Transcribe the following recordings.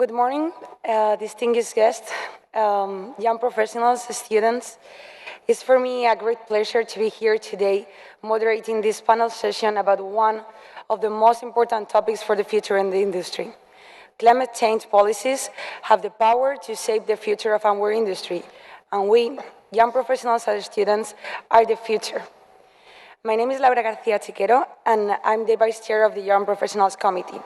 Good morning, distinguished guests, young professionals, students. It's for me a great pleasure to be here today moderating this panel session about one of the most important topics for the future in the industry. Climate change policies have the power to shape the future of our industry, and we, young professionals and students, are the future. My name is Laura García Chiquero, and I'm the Vice Chair of the Young Professionals Committee.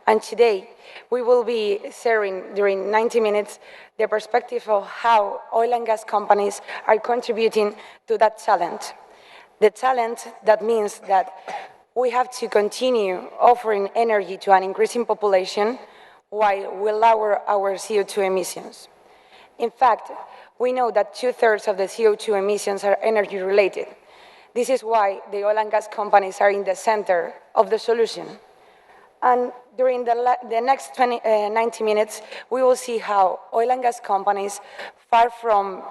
And today, we will be sharing, during 90 minutes, the perspective of how oil and gas companies are contributing to that challenge. The challenge that means that we have to continue offering energy to an increasing population while we lower our CO2 emissions. In fact, we know that 2/3 of the CO2 emissions are energy-related. This is why the oil and gas companies are in the center of the solution. And during the next 90 minutes, we will see how oil and gas companies, far from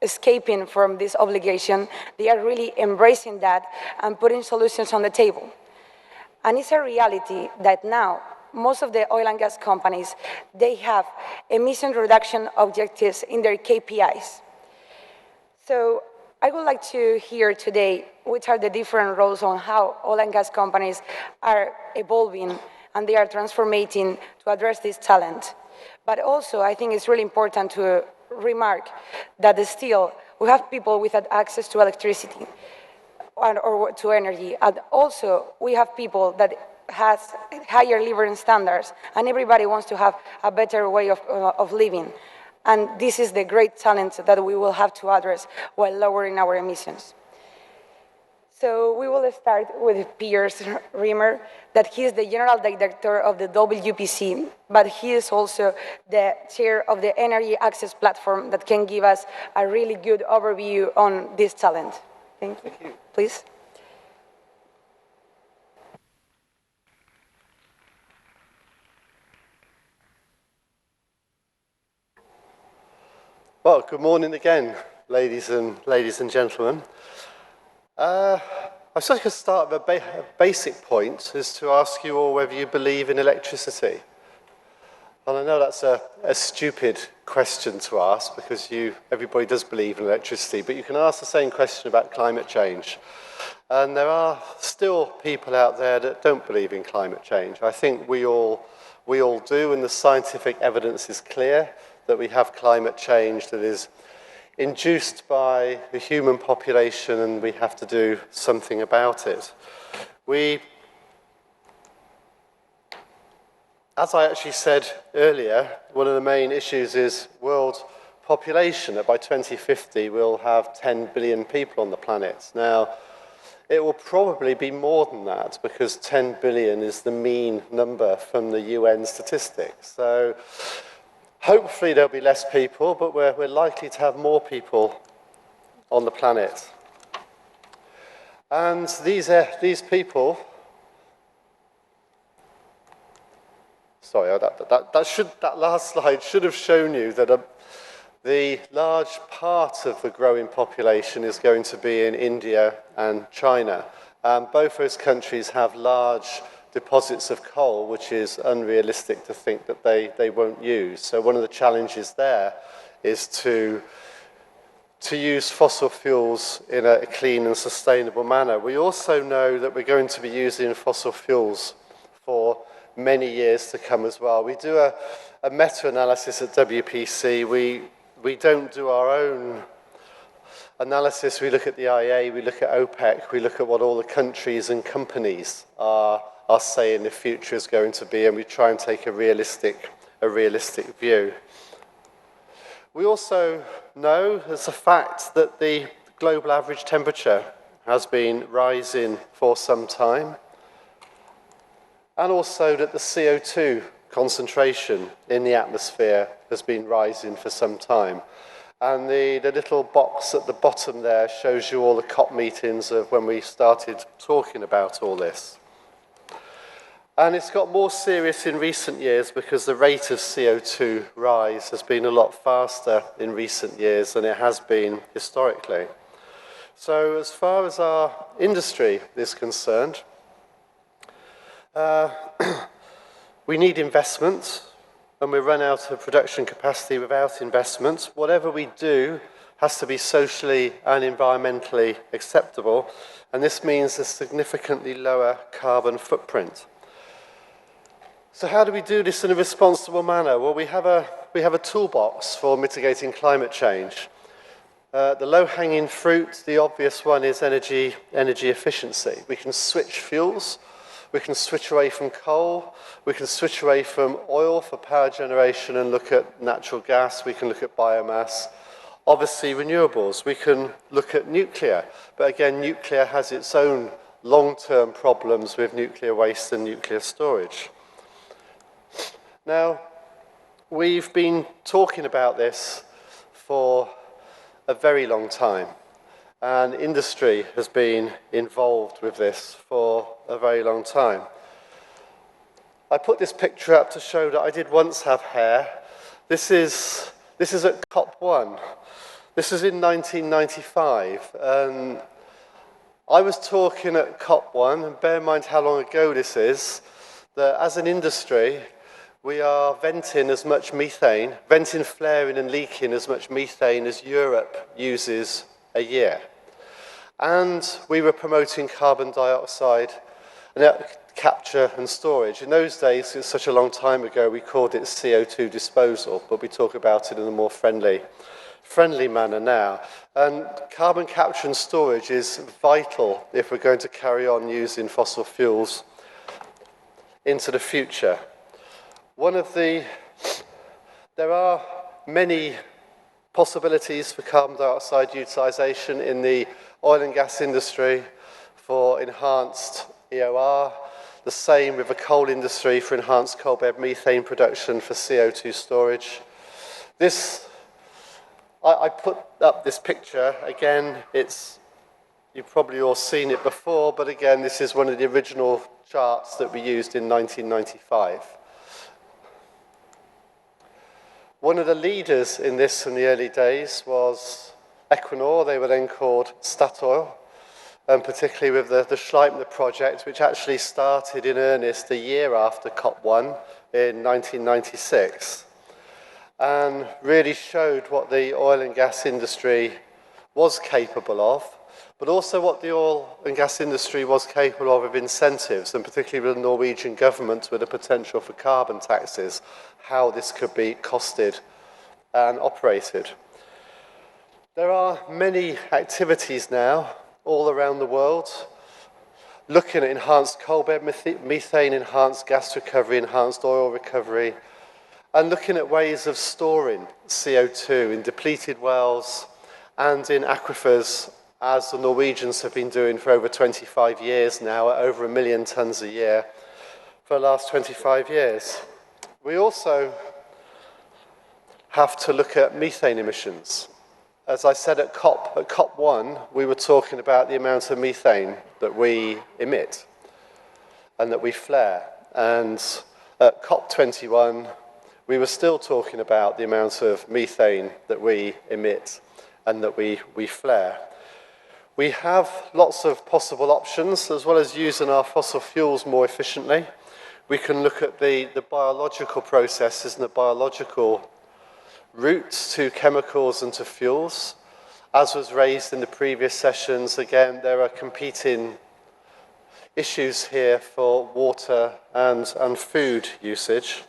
escaping from this obligation, they are really embracing that and putting solutions on the table. And it's a reality that now, most of the oil and gas companies, they have emission reduction objectives in their KPIs. So I would like to hear today which are the different roles on how oil and gas companies are evolving and they are transforming to address this challenge. But also, I think it's really important to remark that still we have people without access to electricity or to energy. And also, we have people that has higher living standards, and everybody wants to have a better way of living. And this is the great challenge that we will have to address while lowering our emissions. So we will start with Piers Rimmer, that he is the General Director of the WPC, but he is also the chair of the Energy Access Platform that can give us a really good overview on this challenge. Thank you. Thank you. Please. Well, good morning again, ladies and gentlemen. I was just going to start with a basic point, is to ask you all whether you believe in electricity. And I know that's a stupid question to ask, because everybody does believe in electricity, but you can ask the same question about climate change. And there are still people out there that don't believe in climate change. I think we all do, and the scientific evidence is clear that we have climate change that is induced by the human population, and we have to do something about it. As I actually said earlier, one of the main issues is world population, that by 2050 we'll have 10 billion people on the planet. Now, it will probably be more than that, because 10 billion is the mean number from the UN statistics. So hopefully there'll be less people, but we're likely to have more people on the planet. And these people, sorry, that last slide should have shown you that the large part of the growing population is going to be in India and China. Both those countries have large deposits of coal, which is unrealistic to think that they won't use. So one of the challenges there is to use fossil fuels in a clean and sustainable manner. We also know that we're going to be using fossil fuels for many years to come as well. We do a meta-analysis at WPC. We don't do our own analysis. We look at the IEA, we look at OPEC, we look at what all the countries and companies are saying the future is going to be, and we try and take a realistic view. We also know as a fact that the global average temperature has been rising for some time, and also that the CO2 concentration in the atmosphere has been rising for some time. And the little box at the bottom there shows you all the COP meetings of when we started talking about all this. And it's got more serious in recent years, because the rate of CO2 rise has been a lot faster in recent years than it has been historically. So as far as our industry is concerned, we need investment, when we run out of production capacity without investment, whatever we do has to be socially and environmentally acceptable, and this means a significantly lower carbon footprint. So how do we do this in a responsible manner? Well, we have a toolbox for mitigating climate change. The low-hanging fruit, the obvious one, is energy efficiency. We can switch fuels, we can switch away from coal, we can switch away from oil for power generation and look at natural gas, we can look at biomass. Obviously, renewables, we can look at nuclear, but again, nuclear has its own long-term problems with nuclear waste and nuclear storage. Now, we've been talking about this for a very long time, and industry has been involved with this for a very long time. I put this picture up to show that I did once have hair. This is at COP1. This is in 1995. I was talking at COP1, and bear in mind how long ago this is, that as an industry, we are venting as much methane, venting, flaring and leaking as much methane as Europe uses a year. And we were promoting carbon dioxide capture and storage. In those days, it's such a long time ago, we called it CO2 disposal, but we talk about it in a more friendly manner now. And carbon capture and storage is vital if we're going to carry on using fossil fuels into the future. There are many possibilities for carbon dioxide utilisation in the oil and gas industry for enhanced EOR, the same with the coal industry for enhanced coal bed methane production for CO2 storage. I put up this picture, again, you've probably all seen it before, but again, this is one of the original charts that we used in 1995. One of the leaders in this in the early days was Equinor. They were then called Statoil, and particularly with the Schleipner project, which actually started in earnest a year after COP1 in 1996, and really showed what the oil and gas industry was capable of, but also what the oil and gas industry was capable of incentives, and particularly with the Norwegian government with the potential for carbon taxes, how this could be costed and operated. There are many activities now all around the world looking at enhanced coal bed methane, enhanced gas recovery, enhanced oil recovery, and looking at ways of storing CO2 in depleted wells and in aquifers, as the Norwegians have been doing for over 25 years now, at over 1 million tonnes a year for the last 25 years. We also have to look at methane emissions. As I said at COP1, we were talking about the amount of methane that we emit and that we flare. And at COP21, we were still talking about the amount of methane that we emit and that we flare. We have lots of possible options, as well as using our fossil fuels more efficiently. We can look at the biological processes and the biological routes to chemicals and to fuels. As was raised in the previous sessions, again, there are competing issues here for water and food usage.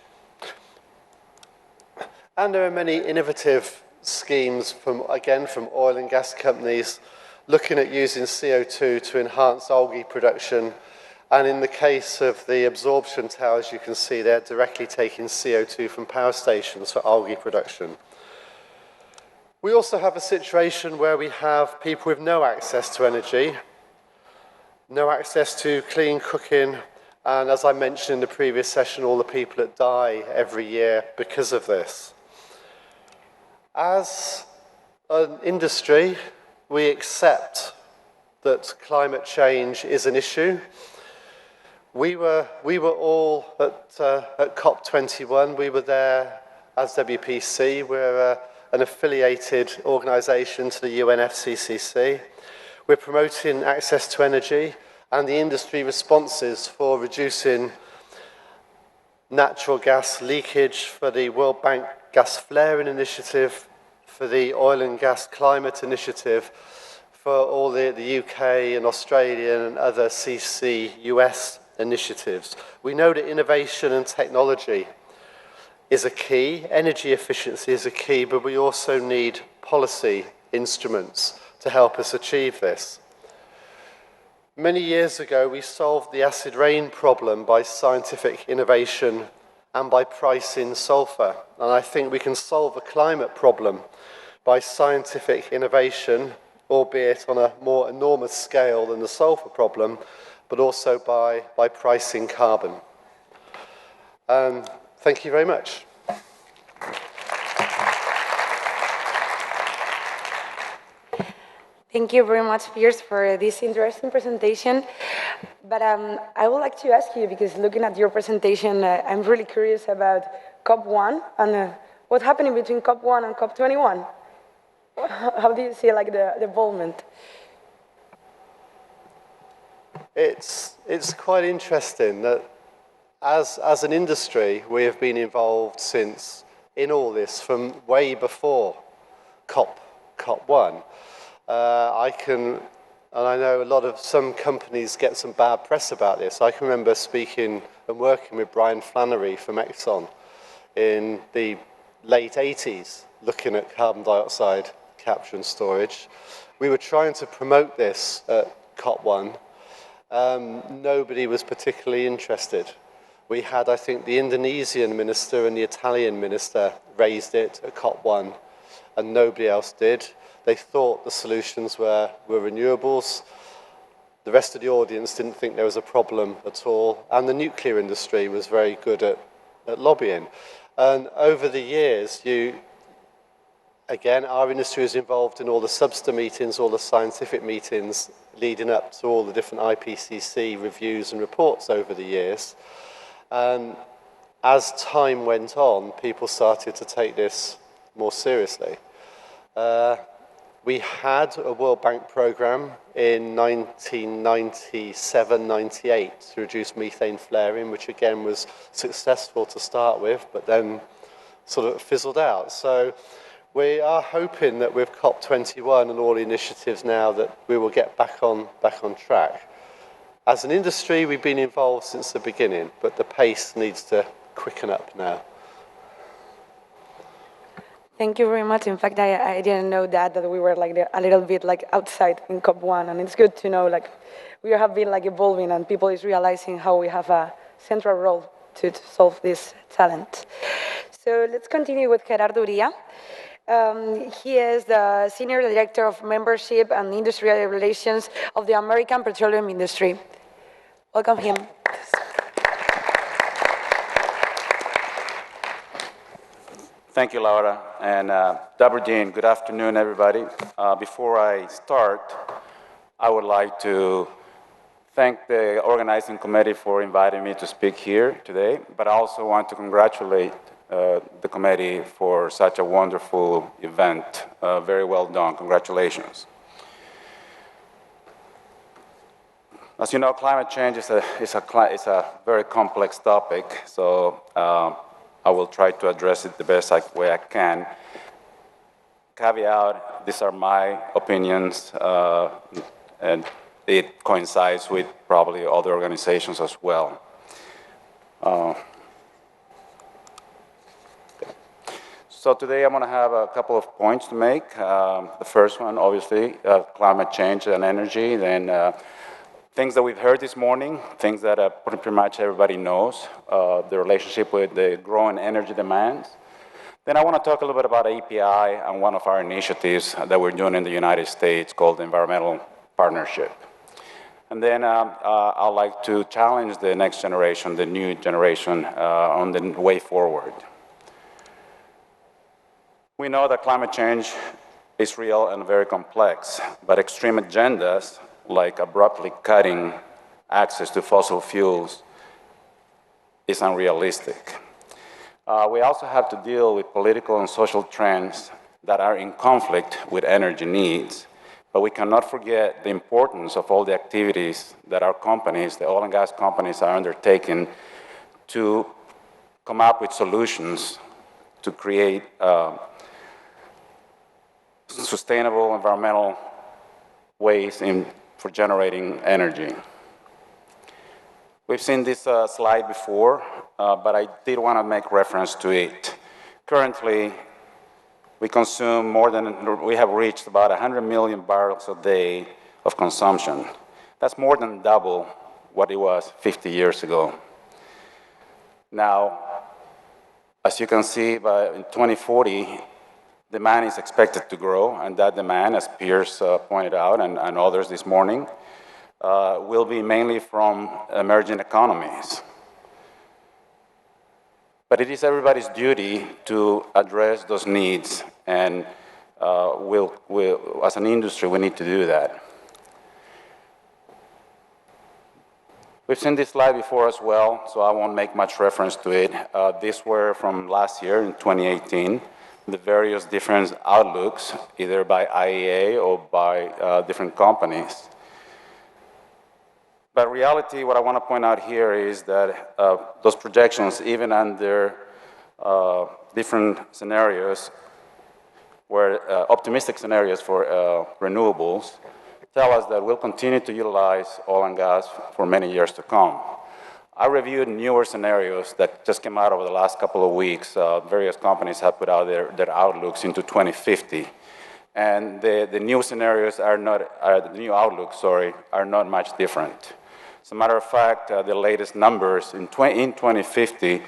And there are many innovative schemes from oil and gas companies looking at using CO2 to enhance algae production. And in the case of the absorption towers, you can see they're directly taking CO2 from power stations for algae production. We also have a situation where we have people with no access to energy, no access to clean cooking, and as I mentioned in the previous session, all the people that die every year because of this. As an industry, we accept that climate change is an issue. We were all at COP21. We were there as WPC. We're an affiliated organisation to the UNFCCC. We're promoting access to energy and the industry responses for reducing natural gas leakage, for the World Bank Gas Flaring Initiative, for the Oil and Gas Climate Initiative, for all the UK and Australian and other CCUS initiatives. We know that innovation and technology is a key, energy efficiency is a key, but we also need policy instruments to help us achieve this. Many years ago, we solved the acid rain problem by scientific innovation and by pricing sulfur. And I think we can solve a climate problem by scientific innovation, albeit on a more enormous scale than the sulfur problem, but also by pricing carbon. Thank you very much. Thank you very much, Piers, for this interesting presentation. But I would like to ask you, because looking at your presentation, I'm really curious about COP1 and what's happening between COP1 and COP21. How do you see like the involvement? It's quite interesting that as an industry, we have been involved in all this from way before COP1. And I know some companies get some bad press about this. I can remember speaking and working with Brian Flannery from Exxon in the late 80s, looking at carbon dioxide capture and storage. We were trying to promote this at COP1. Nobody was particularly interested. We had, I think, the Indonesian minister and the Italian minister raised it at COP1, and nobody else did. They thought the solutions were renewables. The rest of the audience didn't think there was a problem at all. And the nuclear industry was very good at lobbying. And over the years, again, our industry is involved in all the Substa meetings, all the scientific meetings leading up to all the different IPCC reviews and reports over the years. And as time went on, people started to take this more seriously. We had a World Bank program in 1997-98 to reduce methane flaring, which again was successful to start with, but then sort of fizzled out. So we are hoping that with COP21 and all the initiatives now that we will get back on track. As an industry, we've been involved since the beginning, but the pace needs to quicken up now. Thank you very much. In fact, I didn't know that we were like a little bit like outside in COP1, and it's good to know like we have been like evolving and people is realizing how we have a central role to solve this challenge. So let's continue with Gerardo Uría. He is the Senior Director of Membership and Industrial Relations of the American petroleum industry. Welcome him. Thank you, Laura. And Daberdeen, good afternoon, everybody. Before I start, I would like to thank the organizing committee for inviting me to speak here today, but I also want to congratulate the committee for such a wonderful event. Very well done. Congratulations. As you know, climate change is a very complex topic, so I will try to address it the best way I can. Caveat, these are my opinions, and it coincides with probably other organizations as well. So today I'm going to have a couple of points to make. The first one, obviously, climate change and energy, then things that we've heard this morning, things that pretty much everybody knows, the relationship with the growing energy demands. Then I want to talk a little bit about API and one of our initiatives that we're doing in the United States called the Environmental Partnership. And then I'd like to challenge the next generation, the new generation, on the way forward. We know that climate change is real and very complex, but extreme agendas like abruptly cutting access to fossil fuels is unrealistic. We also have to deal with political and social trends that are in conflict with energy needs, but we cannot forget the importance of all the activities that our companies, the oil and gas companies, are undertaking to come up with solutions to create sustainable environmental ways for generating energy. We've seen this slide before, but I did want to make reference to it. Currently, we consume we have reached about 100 million barrels a day of consumption. That's more than double what it was 50 years ago. Now, as you can see, in 2040, demand is expected to grow, and that demand, as Piers pointed out, and others this morning, will be mainly from emerging economies. But it is everybody's duty to address those needs, and as an industry, we need to do that. We've seen this slide before as well, so I won't make much reference to it. These were from last year, in 2018, the various different outlooks, either by IEA or by different companies. But reality, what I want to point out here is that those projections, even under different scenarios, where optimistic scenarios for renewables, tell us that we'll continue to utilize oil and gas for many years to come. I reviewed newer scenarios that just came out over the last couple of weeks. Various companies have put out their outlooks into 2050. And the new scenarios the new outlooks, are not much different. As a matter of fact, the latest numbers, in 2050,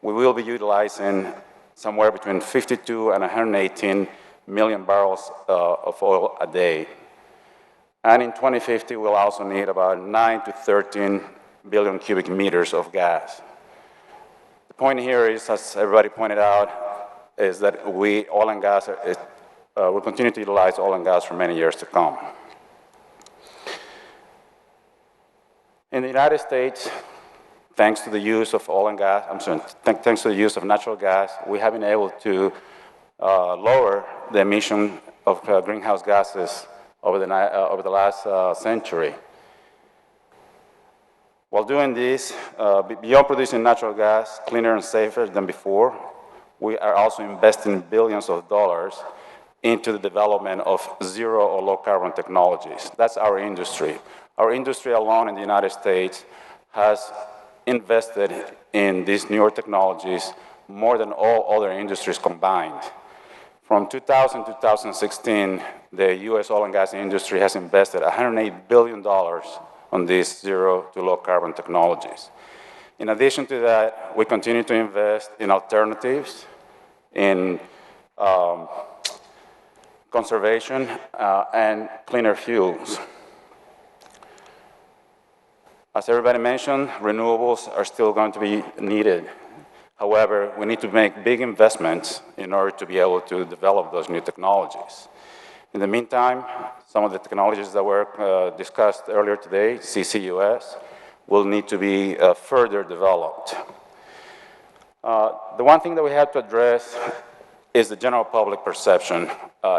we will be utilizing somewhere between 52 and 118 million barrels of oil a day. And in 2050, we'll also need about 9 to 13 billion cubic meters of gas. The point here is, as everybody pointed out, is that oil and gas, will continue to utilize oil and gas for many years to come. In the United States, thanks to the use of thanks to the use of natural gas, we have been able to lower the emission of greenhouse gases over the last century. While doing this, beyond producing natural gas cleaner and safer than before, we are also investing billions of dollars into the development of zero or low carbon technologies. That's our industry. Our industry alone in the United States has invested in these newer technologies more than all other industries combined. From 2000 to 2016, the U.S. oil and gas industry has invested $108 billion on these zero to low carbon technologies. In addition to that, we continue to invest in alternatives, in conservation, and cleaner fuels. As everybody mentioned, renewables are still going to be needed. However, we need to make big investments in order to be able to develop those new technologies. In the meantime, some of the technologies that were discussed earlier today, CCUS, will need to be further developed. The one thing that we have to address is the general public perception.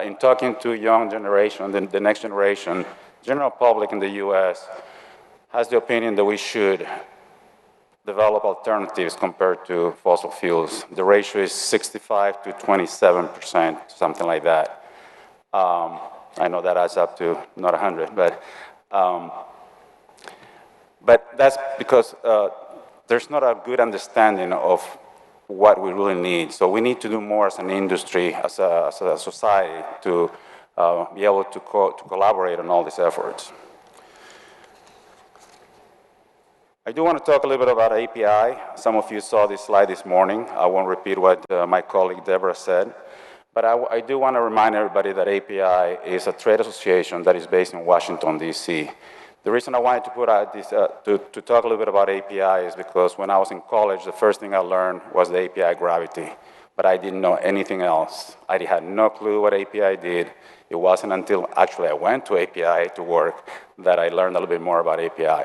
In talking to young generation, the next generation, general public in the US has the opinion that we should develop alternatives compared to fossil fuels. The ratio is 65 to 27%, something like that. I know that adds up to not 100, but that's because there's not a good understanding of what we really need. So we need to do more as an industry, as a society, to be able to collaborate on all these efforts. I do want to talk a little bit about API. Some of you saw this slide this morning. I won't repeat what my colleague Deborah said, but I do want to remind everybody that API is a trade association that is based in Washington, D.C. The reason I wanted to put out this, to talk a little bit about API is because when I was in college, the first thing I learned was the API gravity, but I didn't know anything else. I had no clue what API did. It wasn't until actually I went to API to work that I learned a little bit more about API.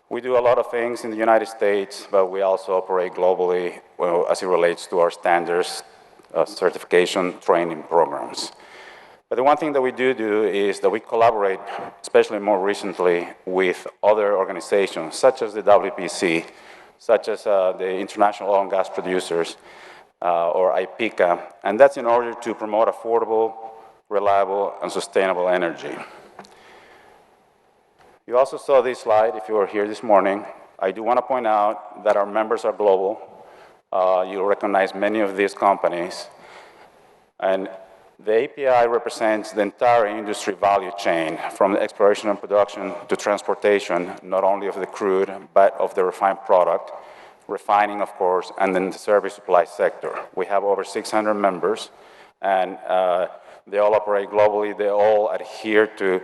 We do a lot of things in the United States, but we also operate globally as it relates to our standards, certification, training programs. But the one thing that we do is that we collaborate, especially more recently, with other organizations, such as the WPC, such as the International Oil and Gas Producers, or IPCA, and that's in order to promote affordable, reliable, and sustainable energy. You also saw this slide if you were here this morning. I do want to point out that our members are global. You'll recognize many of these companies. And the API represents the entire industry value chain, from the exploration and production to transportation, not only of the crude, but of the refined product, refining, of course, and then the service supply sector. We have over 600 members, and they all operate globally. They all adhere to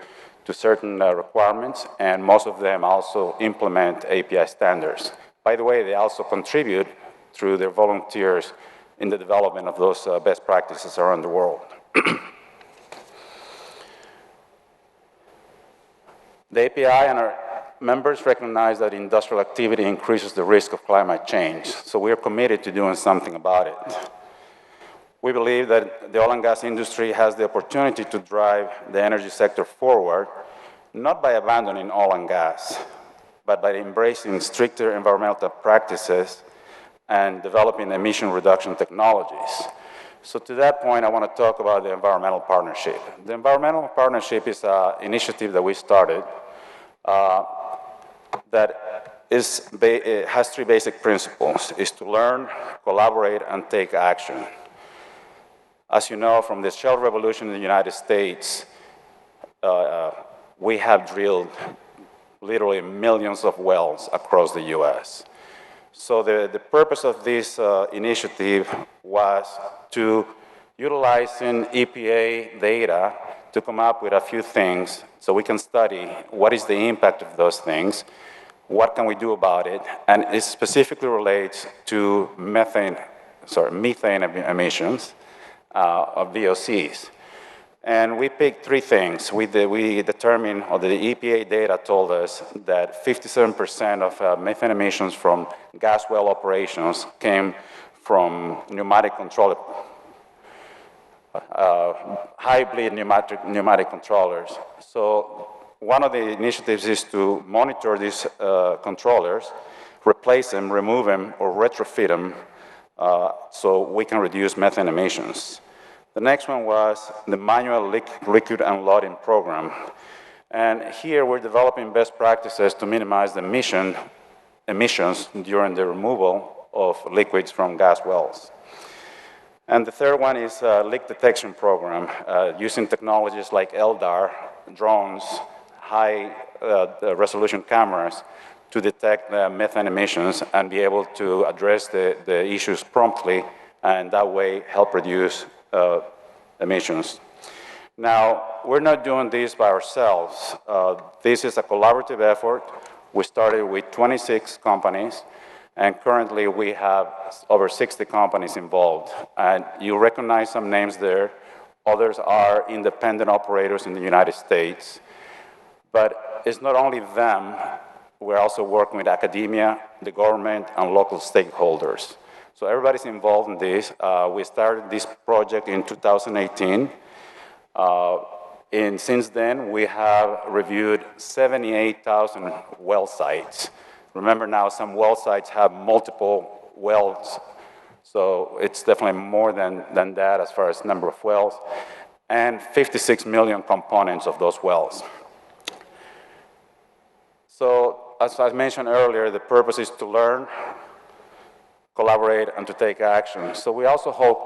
certain requirements, and most of them also implement API standards. By the way, they also contribute through their volunteers in the development of those best practices around the world. The API and our members recognize that industrial activity increases the risk of climate change, so we are committed to doing something about it. We believe that the oil and gas industry has the opportunity to drive the energy sector forward, not by abandoning oil and gas, but by embracing stricter environmental practices and developing emission reduction technologies. So to that point, I want to talk about the environmental partnership. The environmental partnership is an initiative that we started that has three basic principles: is to learn, collaborate, and take action. As you know, from the shale revolution in the United States, we have drilled literally millions of wells across the US. So the purpose of this initiative was to utilizing EPA data to come up with a few things so we can study what is the impact of those things, what can we do about it, and it specifically relates to methane emissions of VOCs. And we picked three things. We determined, or the EPA data told us, that 57% of methane emissions from gas well operations came from pneumatic controller, high-bleed pneumatic controllers. So one of the initiatives is to monitor these controllers, replace them, remove them, or retrofit them so we can reduce methane emissions. The next one was the manual liquid unloading program. And here we're developing best practices to minimize the emissions during the removal of liquids from gas wells. And the third one is a leak detection program using technologies like LDAR, drones, high resolution cameras to detect methane emissions and be able to address the issues promptly, and that way help reduce emissions. Now, we're not doing this by ourselves. This is a collaborative effort. We started with 26 companies, and currently we have over 60 companies involved. And you recognize some names there. Others are independent operators in the United States. But it's not only them. We're also working with academia, the government, and local stakeholders. So everybody's involved in this. We started this project in 2018. And since then, we have reviewed 78,000 well sites. Remember now, some well sites have multiple wells, so it's definitely more than that as far as number of wells, and 56 million components of those wells. So, as I mentioned earlier, the purpose is to learn, collaborate, and to take action. So we also hold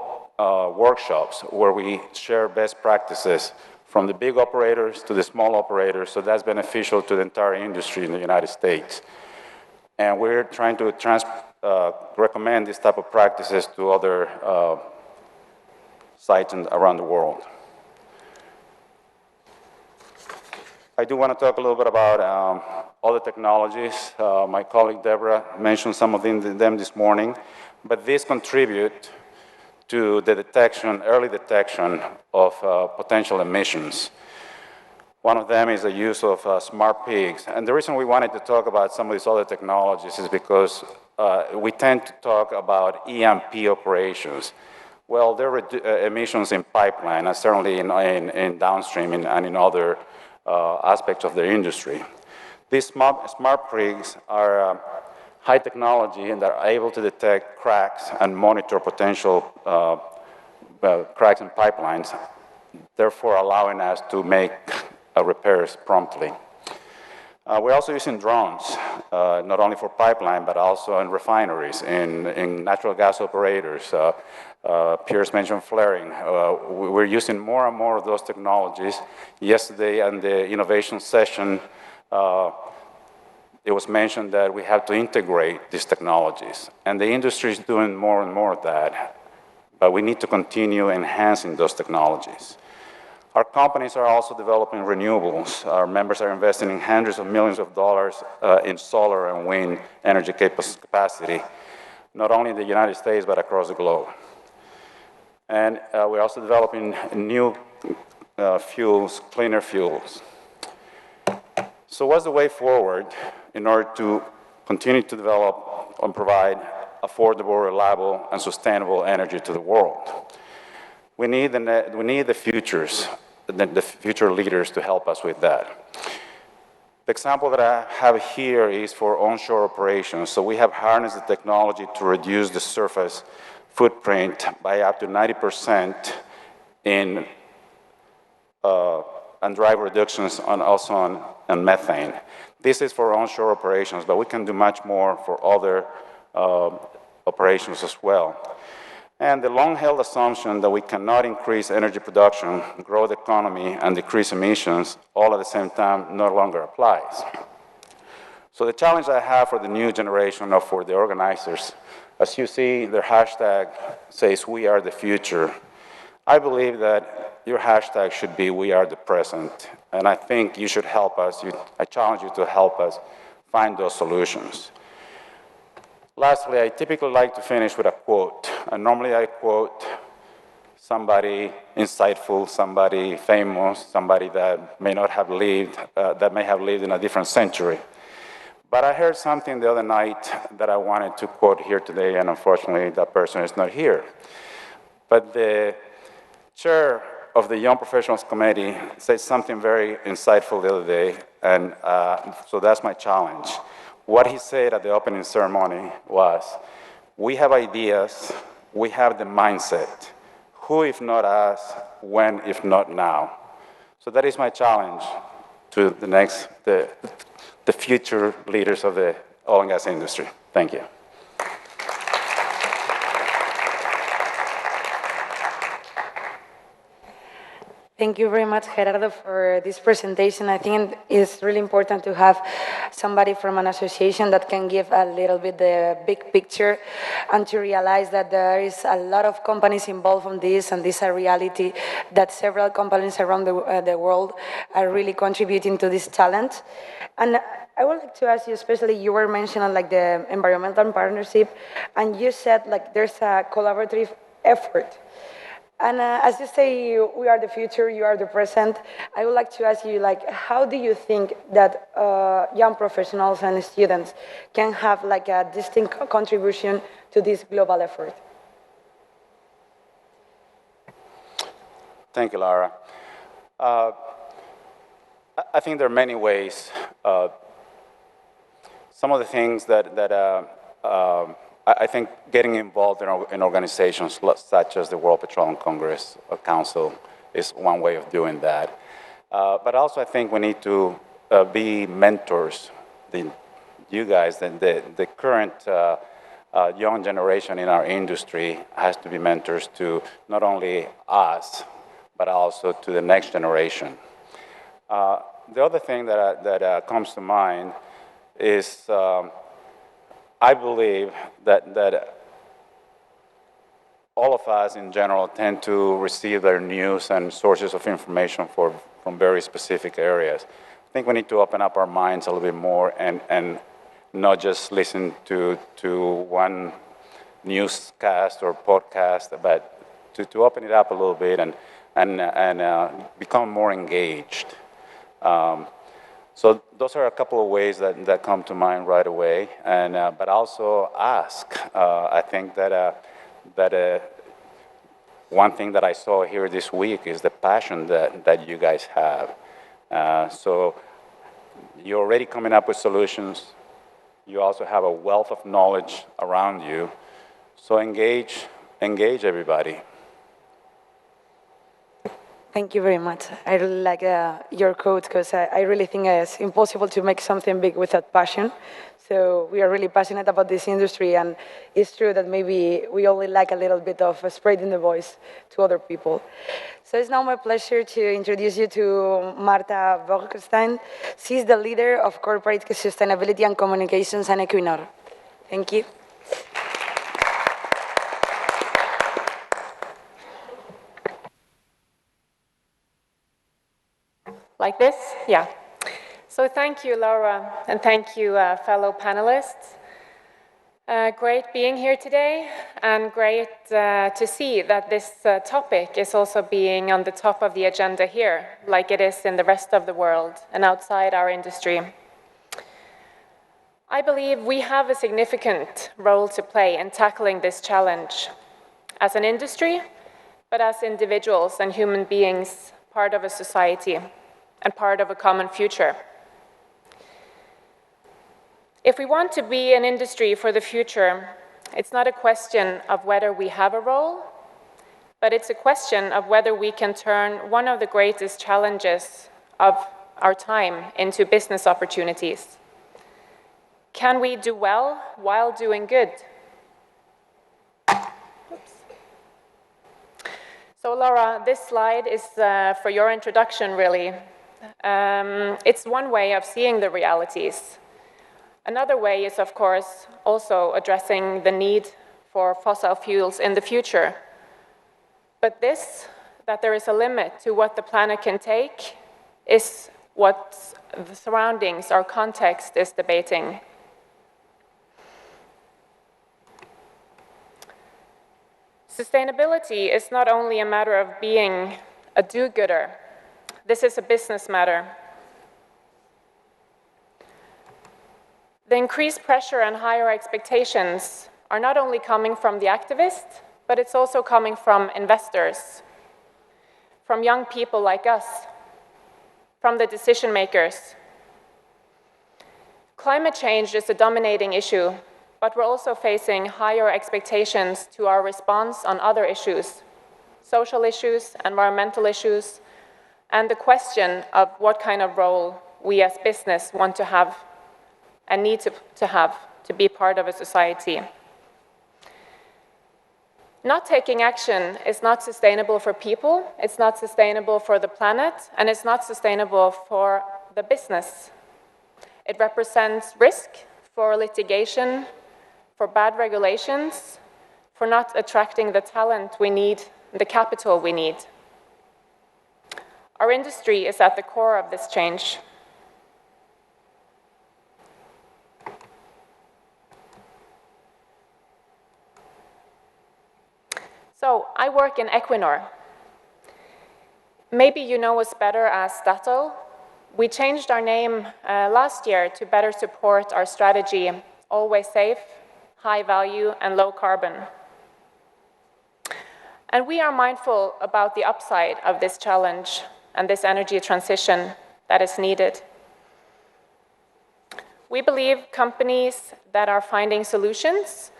workshops where we share best practices from the big operators to the small operators, so that's beneficial to the entire industry in the United States. And we're trying to recommend this type of practices to other sites around the world. I do want to talk a little bit about other technologies. My colleague Deborah mentioned some of them this morning, but these contribute to the early detection of potential emissions. One of them is the use of smart pigs. And the reason we wanted to talk about some of these other technologies is because we tend to talk about E&P operations. Well, there are emissions in pipeline, and certainly in downstream and in other aspects of the industry. These smart pigs are high technology and that are able to detect cracks and monitor potential cracks in pipelines, therefore allowing us to make repairs promptly. We're also using drones, not only for pipeline, but also in refineries, in natural gas operators. Pierce mentioned flaring. We're using more and more of those technologies. Yesterday in the innovation session, it was mentioned that we have to integrate these technologies. And the industry is doing more and more of that. But we need to continue enhancing those technologies. Our companies are also developing renewables. Our members are investing in hundreds of millions of dollars in solar and wind energy capacity, not only in the United States, but across the globe. And we're also developing new fuels, cleaner fuels. So what's the way forward in order to continue to develop and provide affordable, reliable, and sustainable energy to the world? We need the future leaders to help us with that. The example that I have here is for onshore operations. So we have harnessed the technology to reduce the surface footprint by up to 90% and drive reductions also on methane. This is for onshore operations, but we can do much more for other operations as well. And the long-held assumption that we cannot increase energy production, grow the economy, and decrease emissions all at the same time no longer applies. So the challenge I have for the new generation or for the organizers, as you see, their hashtag says, "We are the future." I believe that your hashtag should be, "We are the present." And I think you should help us. I challenge you to help us find those solutions. Lastly, I typically like to finish with a quote. And normally I quote somebody insightful, somebody famous, somebody that may not have lived, that may have lived in a different century. But I heard something the other night that I wanted to quote here today, and unfortunately that person is not here. But the chair of the Young Professionals Committee said something very insightful the other day, and so that's my challenge. What he said at the opening ceremony was, "We have ideas, we have the mindset. Who if not us, when if not now?" So that is my challenge to the future leaders of the oil and gas industry. Thank you. Thank you very much, Gerardo, for this presentation. I think it's really important to have somebody from an association that can give a little bit the big picture and to realize that there is a lot of companies involved on this, and this is a reality that several companies around the world are really contributing to this challenge. And I would like to ask you, especially you were mentioning like the environmental partnership, and you said like there's a collaborative effort. And as you say, we are the future, you are the present. I would like to ask you, like, how do you think that young professionals and students can have like a distinct contribution to this global effort? Thank you, Lara. I think there are many ways. Some of the things that I think getting involved in organizations such as the World Petroleum Council is one way of doing that. But also I think we need to be mentors. You guys, the current young generation in our industry has to be mentors to not only us, but also to the next generation. The other thing that comes to mind is I believe that all of us in general tend to receive their news and sources of information from very specific areas. I think we need to open up our minds a little bit more and not just listen to one newscast or podcast, but to open it up a little bit and become more engaged. So those are a couple of ways that come to mind right away, and but also ask. I think that one thing that I saw here this week is the passion that you guys have. So you're already coming up with solutions. You also have a wealth of knowledge around you. So engage everybody. Thank you very much. I really like your quote because I really think it's impossible to make something big without passion. So we are really passionate about this industry, and it's true that maybe we only lack a little bit of spreading the voice to other people. So it's now my pleasure to introduce you to Marta Borgestein. She's the leader of Corporate Sustainability and Communications at Equinor. Thank you. Like this? Yeah. So thank you, Laura, and thank you, fellow panelists. Great being here today, and great to see that this topic is also being on the top of the agenda here, like it is in the rest of the world and outside our industry. I believe we have a significant role to play in tackling this challenge as an industry, but as individuals and human beings, part of a society and part of a common future. If we want to be an industry for the future, it's not a question of whether we have a role, but it's a question of whether we can turn one of the greatest challenges of our time into business opportunities. Can we do well while doing good? Oops. So Laura, this slide is for your introduction, really. It's one way of seeing the realities. Another way is, of course, also addressing the need for fossil fuels in the future. But this, that there is a limit to what the planet can take, is what the surroundings, our context, is debating. Sustainability is not only a matter of being a do-gooder. This is a business matter. The increased pressure and higher expectations are not only coming from the activists, but it's also coming from investors, from young people like us, from the decision makers. Climate change is a dominating issue, but we're also facing higher expectations to our response on other issues, social issues, environmental issues, and the question of what kind of role we as business want to have and need to have to be part of a society. Not taking action is not sustainable for people, it's not sustainable for the planet, and it's not sustainable for the business. It represents risk for litigation, for bad regulations, for not attracting the talent we need, the capital we need. Our industry is at the core of this change. So, I work in Equinor. Maybe you know us better as Statoil. We changed our name last year to better support our strategy, always safe, high value, and low carbon. And we are mindful about the upside of this challenge and this energy transition that is needed. We believe companies that are finding solutions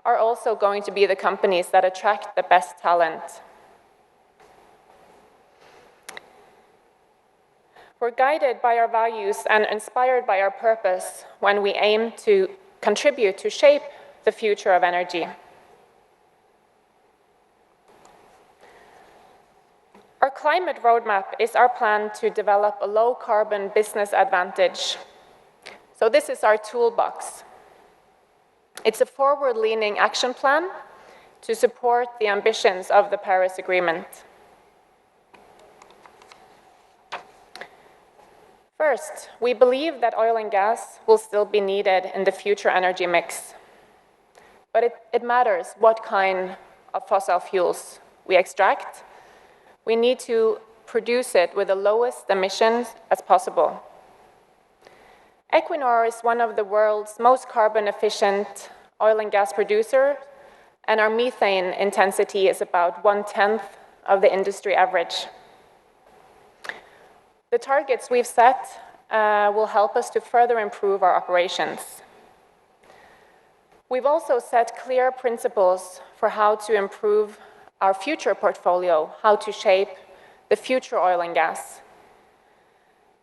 are also going to be the companies that attract the best talent. We're guided by our values and inspired by our purpose when we aim to contribute to shape the future of energy. Our climate roadmap is our plan to develop a low-carbon business advantage. So this is our toolbox. It's a forward-leaning action plan to support the ambitions of the Paris Agreement. First, we believe that oil and gas will still be needed in the future energy mix. But it matters what kind of fossil fuels we extract. We need to produce it with the lowest emissions as possible. Equinor is one of the world's most carbon-efficient oil and gas producers, and our methane intensity is about 1/10 of the industry average. The targets we've set will help us to further improve our operations. We've also set clear principles for how to improve our future portfolio, how to shape the future oil and gas.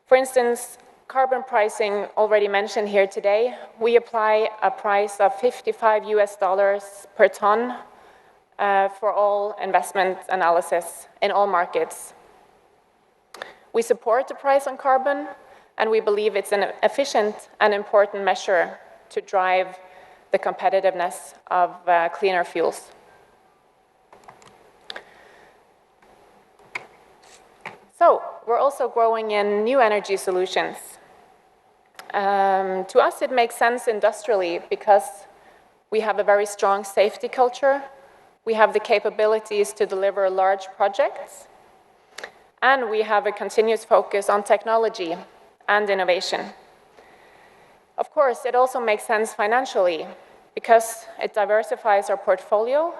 For instance, carbon pricing, already mentioned here today, we apply a price of $55 per ton for all investment analysis in all markets. We support the price on carbon, and we believe it's an efficient and important measure to drive the competitiveness of cleaner fuels. So, we're also growing in new energy solutions. To us, it makes sense industrially because we have a very strong safety culture, we have the capabilities to deliver large projects, and we have a continuous focus on technology and innovation. Of course, it also makes sense financially because it diversifies our portfolio,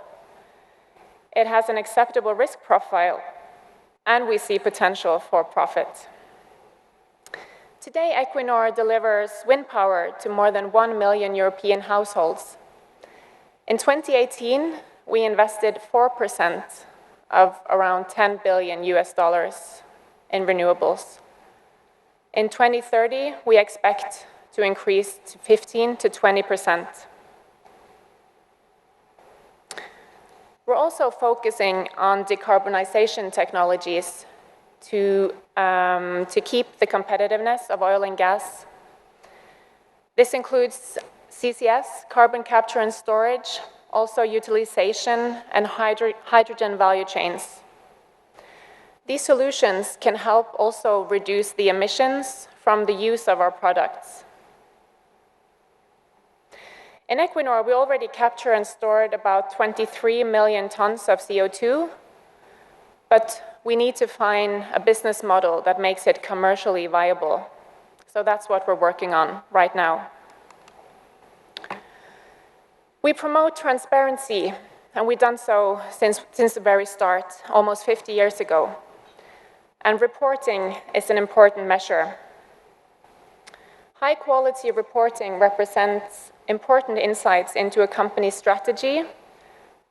it has an acceptable risk profile, and we see potential for profit. Today, Equinor delivers wind power to more than 1 million European households. In 2018, we invested 4% of around $10 billion in renewables. In 2030, we expect to increase to 15% to 20%. We're also focusing on decarbonization technologies to keep the competitiveness of oil and gas. This includes CCS, carbon capture and storage, also utilization and hydrogen value chains. These solutions can help also reduce the emissions from the use of our products. In Equinor, we already captured and stored about 23 million tons of CO2, but we need to find a business model that makes it commercially viable. So that's what we're working on right now. We promote transparency, and we've done so since the very start, almost 50 years ago. And reporting is an important measure. High-quality reporting represents important insights into a company's strategy,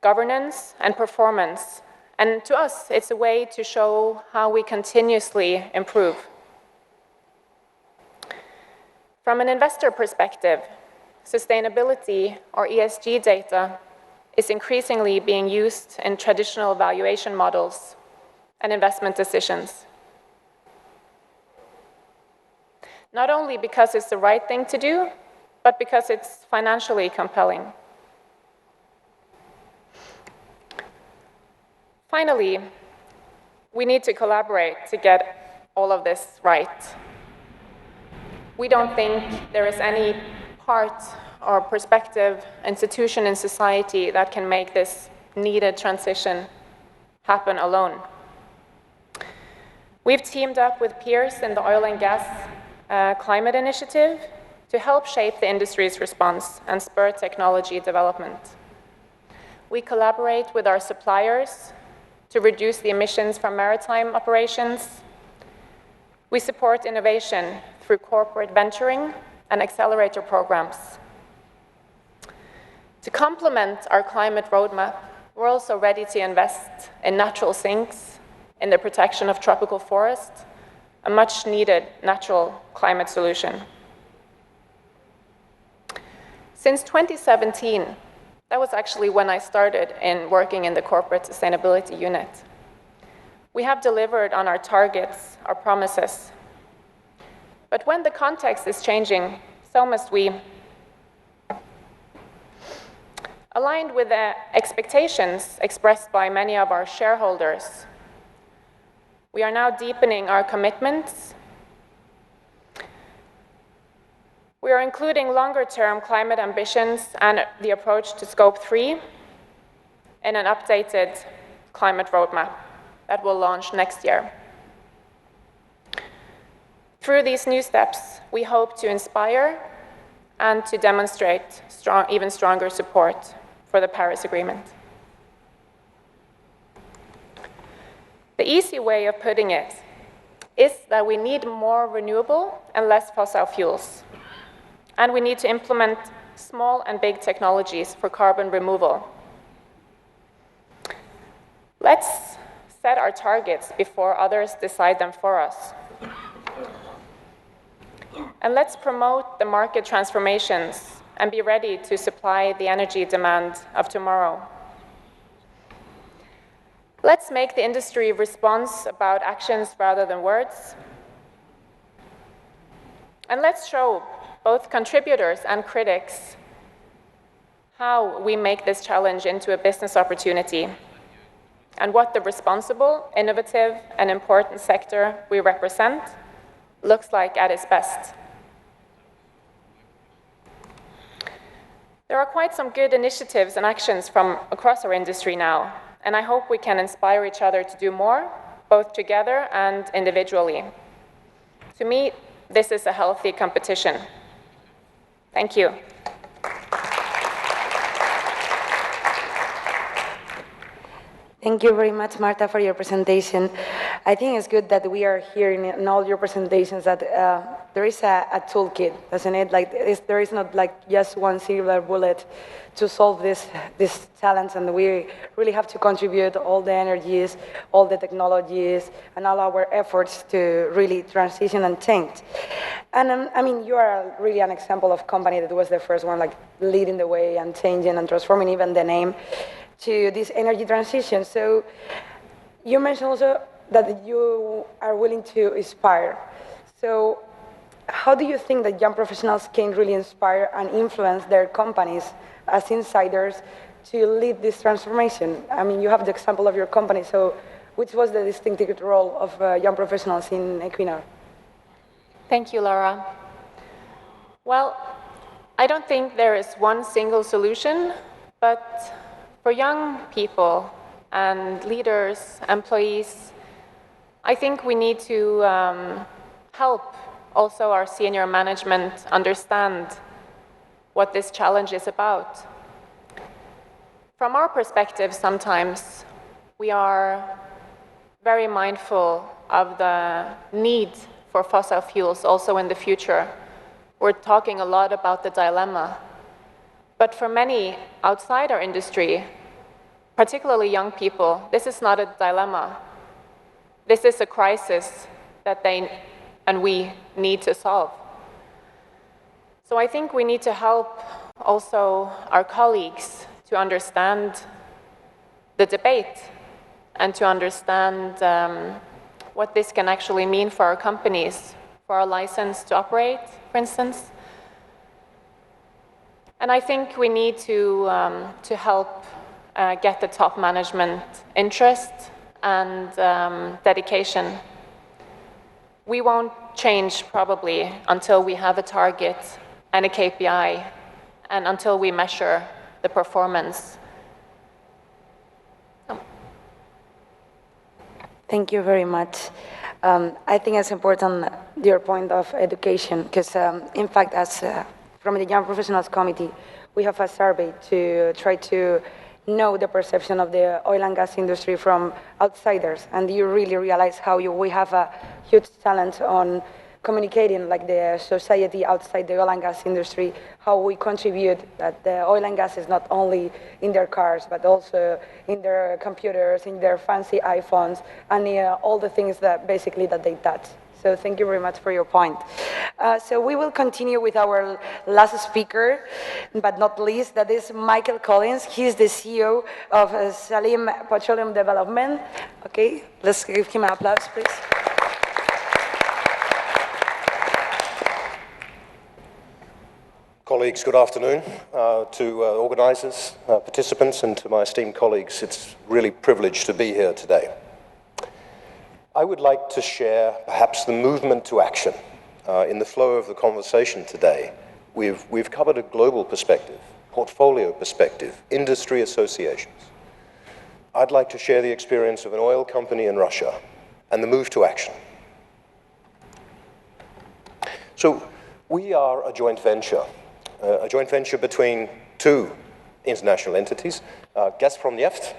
governance, and performance. And to us, it's a way to show how we continuously improve. From an investor perspective, sustainability, or ESG data, is increasingly being used in traditional valuation models and investment decisions. Not only because it's the right thing to do, but because it's financially compelling. Finally, we need to collaborate to get all of this right. We don't think there is any part or perspective, institution in society that can make this needed transition happen alone. We've teamed up with peers in the oil and gas climate initiative to help shape the industry's response and spur technology development. We collaborate with our suppliers to reduce the emissions from maritime operations. We support innovation through corporate venturing and accelerator programs. To complement our climate roadmap, we're also ready to invest in natural sinks, in the protection of tropical forests, a much-needed natural climate solution. Since 2017, that was actually when I started in working in the corporate sustainability unit. We have delivered on our targets, our promises. But when the context is changing, so must we. Aligned with the expectations expressed by many of our shareholders, we are now deepening our commitments. We are including longer-term climate ambitions and the approach to Scope 3 in an updated climate roadmap that will launch next year. Through these new steps, we hope to inspire and to demonstrate even stronger support for the Paris Agreement. The easy way of putting it is that we need more renewable and less fossil fuels. And we need to implement small and big technologies for carbon removal. Let's set our targets before others decide them for us. And let's promote the market transformations and be ready to supply the energy demand of tomorrow. Let's make the industry response about actions rather than words. And let's show both contributors and critics how we make this challenge into a business opportunity and what the responsible, innovative, and important sector we represent looks like at its best. There are quite some good initiatives and actions from across our industry now, and I hope we can inspire each other to do more, both together and individually. To me, this is a healthy competition. Thank you. Thank you very much, Marta, for your presentation. I think it's good that we are hearing in all your presentations that there is a toolkit, doesn't it? Like there is not like just one silver bullet to solve this challenge, and we really have to contribute all the energies, all the technologies, and all our efforts to really transition and change. And I mean, you are really an example of company that was the first one, like leading the way and changing and transforming even the name to this energy transition. So you mentioned also that you are willing to inspire. So how do you think that young professionals can really inspire and influence their companies as insiders to lead this transformation? I mean, you have the example of your company, so which was the distinctive role of young professionals in Equinor? Thank you, Laura. Well, I don't think there is one single solution, but for young people and leaders, employees, I think we need to help also our senior management understand what this challenge is about. From our perspective, sometimes we are very mindful of the need for fossil fuels also in the future. We're talking a lot about the dilemma. But for many outside our industry, particularly young people, this is not a dilemma. This is a crisis that they and we need to solve. So I think we need to help also our colleagues to understand the debate and to understand what this can actually mean for our companies, for our license to operate, for instance. And I think we need to help get the top management interest and dedication. We won't change probably until we have a target and a KPI and until we measure the performance. Thank you very much. I think it's important, your point of education, because in fact, as from the Young Professionals Committee, we have a survey to try to know the perception of the oil and gas industry from outsiders, and you really realize how we have a huge challenge on communicating like the society outside the oil and gas industry, how we contribute that the oil and gas is not only in their cars, but also in their computers, in their fancy iPhones, and all the things that basically that they touch. So thank you very much for your point. So we will continue with our last speaker, but not least, that is Michael Collins. He's the CEO of Salim Petroleum Development. Okay, let's give him an applause, please. Colleagues, good afternoon. To organizers, participants, and to my esteemed colleagues, it's really a privilege to be here today. I would like to share perhaps the movement to action. In the flow of the conversation today, we've covered a global perspective, portfolio perspective, industry associations. I'd like to share the experience of an oil company in Russia and the move to action. So we are a joint venture between two international entities, Gazprom-Neft,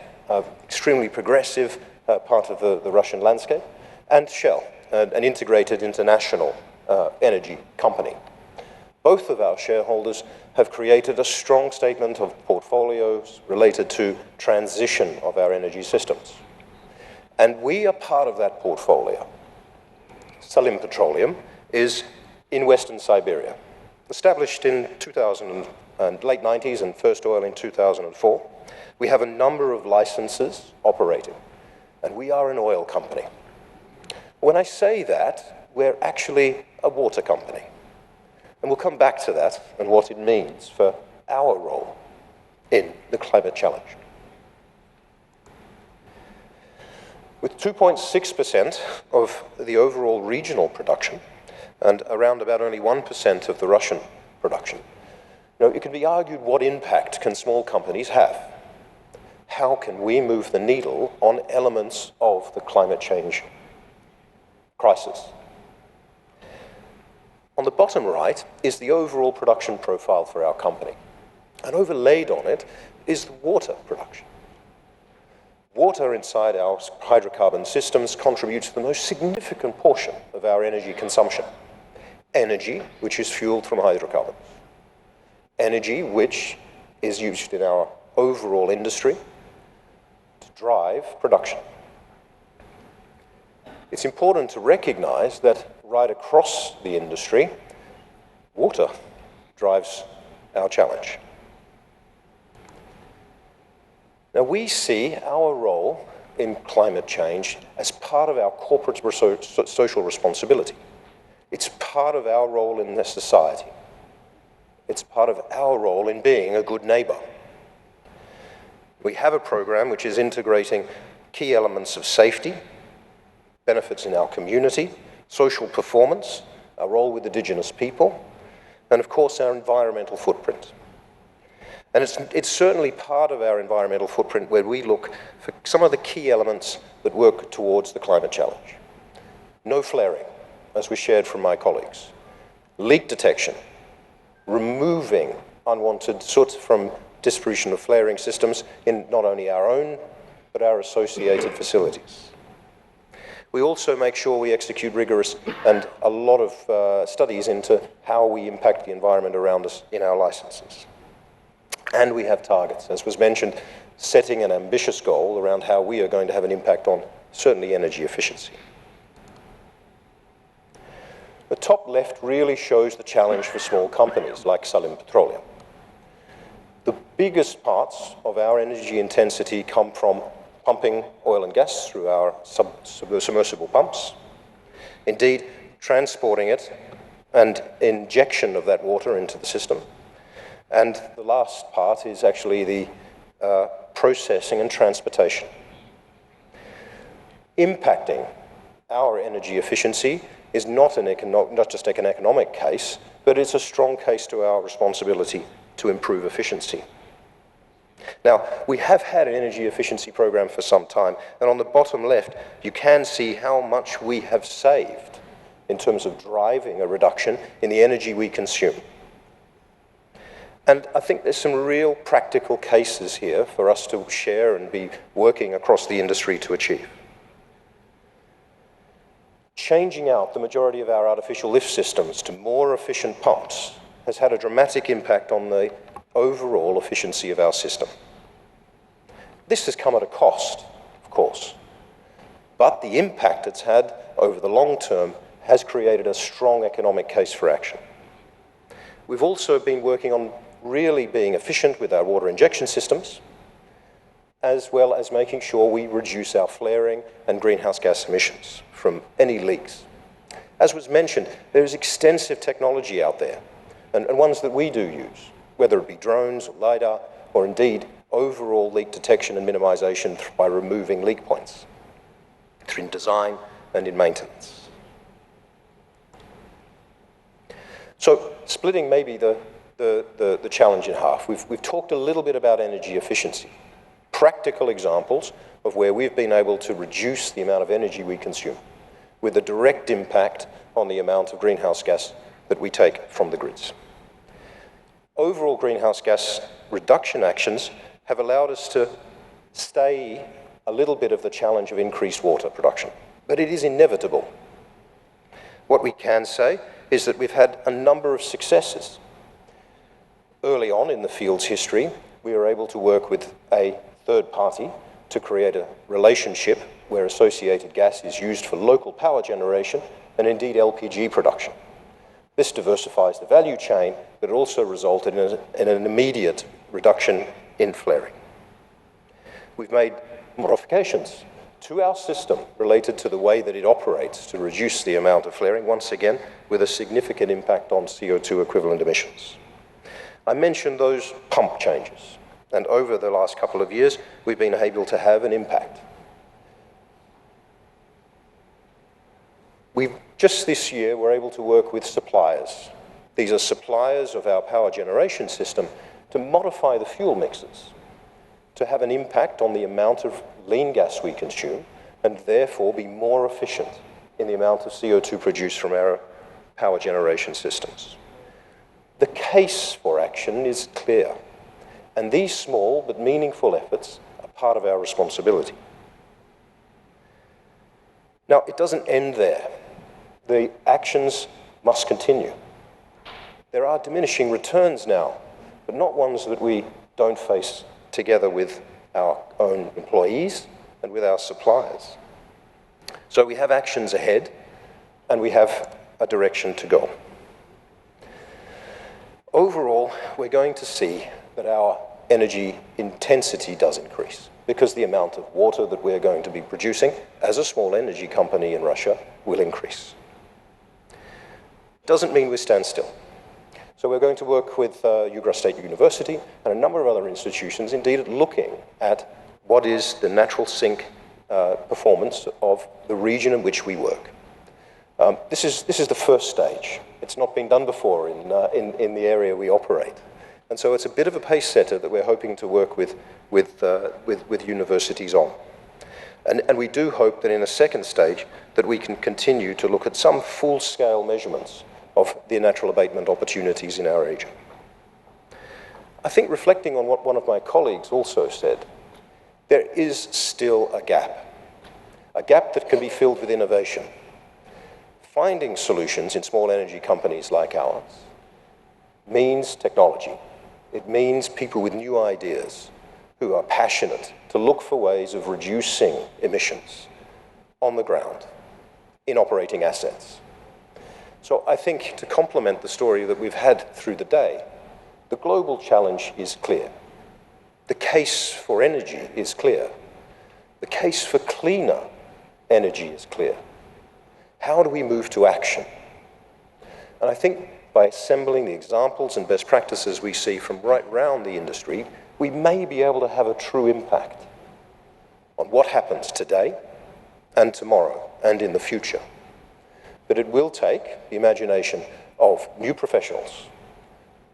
extremely progressive part of the Russian landscape, and Shell, an integrated international energy company. Both of our shareholders have created a strong statement of portfolios related to transition of our energy systems. And we are part of that portfolio. Salim Petroleum is in Western Siberia, established in late 90s and first oil in 2004. We have a number of licenses operating, and we are an oil company. When I say that, we're actually a water company. And we'll come back to that and what it means for our role in the climate challenge. With 2.6% of the overall regional production and around about only 1% of the Russian production, it can be argued, what impact can small companies have? How can we move the needle on elements of the climate change crisis? On the bottom right is the overall production profile for our company. And overlaid on it is the water production. Water inside our hydrocarbon systems contributes to the most significant portion of our energy consumption. Energy, which is fueled from hydrocarbons. Energy, which is used in our overall industry to drive production. It's important to recognize that right across the industry, water drives our challenge. Now, we see our role in climate change as part of our corporate social responsibility. It's part of our role in the society. It's part of our role in being a good neighbor. We have a program which is integrating key elements of safety, benefits in our community, social performance, our role with Indigenous people, and of course our environmental footprint. And it's certainly part of our environmental footprint where we look for some of the key elements that work towards the climate challenge. No flaring, as we shared from my colleagues. Leak detection, removing unwanted soot from distribution of flaring systems in not only our own, but our associated facilities. We also make sure we execute rigorous and a lot of studies into how we impact the environment around us in our licenses. And we have targets, as was mentioned, setting an ambitious goal around how we are going to have an impact on certainly energy efficiency. The top left really shows the challenge for small companies like Salim Petroleum. The biggest parts of our energy intensity come from pumping oil and gas through our submersible pumps. Indeed, transporting it and injection of that water into the system. And the last part is actually the processing and transportation. Impacting our energy efficiency is not just an economic case, but it's a strong case to our responsibility to improve efficiency. Now, we have had an energy efficiency program for some time, and on the bottom left, you can see how much we have saved in terms of driving a reduction in the energy we consume. And I think there's some real practical cases here for us to share and be working across the industry to achieve. Changing out the majority of our artificial lift systems to more efficient pumps has had a dramatic impact on the overall efficiency of our system. This has come at a cost, of course, but the impact it's had over the long term has created a strong economic case for action. We've also been working on really being efficient with our water injection systems, as well as making sure we reduce our flaring and greenhouse gas emissions from any leaks. As was mentioned, there is extensive technology out there, and ones that we do use, whether it be drones or LiDAR, or indeed overall leak detection and minimization by removing leak points through design and in maintenance. So splitting maybe the challenge in half, we've talked a little bit about energy efficiency, practical examples of where we've been able to reduce the amount of energy we consume with a direct impact on the amount of greenhouse gas that we take from the grids. Overall greenhouse gas reduction actions have allowed us to stay a little bit of the challenge of increased water production, but it is inevitable. What we can say is that we've had a number of successes. Early on in the field's history, we were able to work with a third party to create a relationship where associated gas is used for local power generation and indeed LPG production. This diversifies the value chain, but it also resulted in an immediate reduction in flaring. We've made modifications to our system related to the way that it operates to reduce the amount of flaring, once again, with a significant impact on CO2 equivalent emissions. I mentioned those pump changes, and over the last couple of years, we've been able to have an impact. Just this year, we're able to work with suppliers. These are suppliers of our power generation system to modify the fuel mixes to have an impact on the amount of lean gas we consume and therefore be more efficient in the amount of CO2 produced from our power generation systems. The case for action is clear, and these small but meaningful efforts are part of our responsibility. Now, it doesn't end there. The actions must continue. There are diminishing returns now, but not ones that we don't face together with our own employees and with our suppliers. So we have actions ahead, and we have a direction to go. Overall, we're going to see that our energy intensity does increase because the amount of water that we're going to be producing as a small energy company in Russia will increase. Doesn't mean we stand still. So we're going to work with Ugra State University and a number of other institutions, indeed, looking at what is the natural sink performance of the region in which we work. This is the first stage. It's not been done before in the area we operate. And so it's a bit of a pace setter that we're hoping to work with universities on. And we do hope that in a second stage that we can continue to look at some full-scale measurements of the natural abatement opportunities in our region. I think reflecting on what one of my colleagues also said, there is still a gap that can be filled with innovation. Finding solutions in small energy companies like ours means technology. It means people with new ideas who are passionate to look for ways of reducing emissions on the ground in operating assets. So I think to complement the story that we've had through the day, the global challenge is clear. The case for energy is clear. The case for cleaner energy is clear. How do we move to action? And I think by assembling the examples and best practices we see from right round the industry, we may be able to have a true impact on what happens today and tomorrow and in the future. But it will take the imagination of new professionals,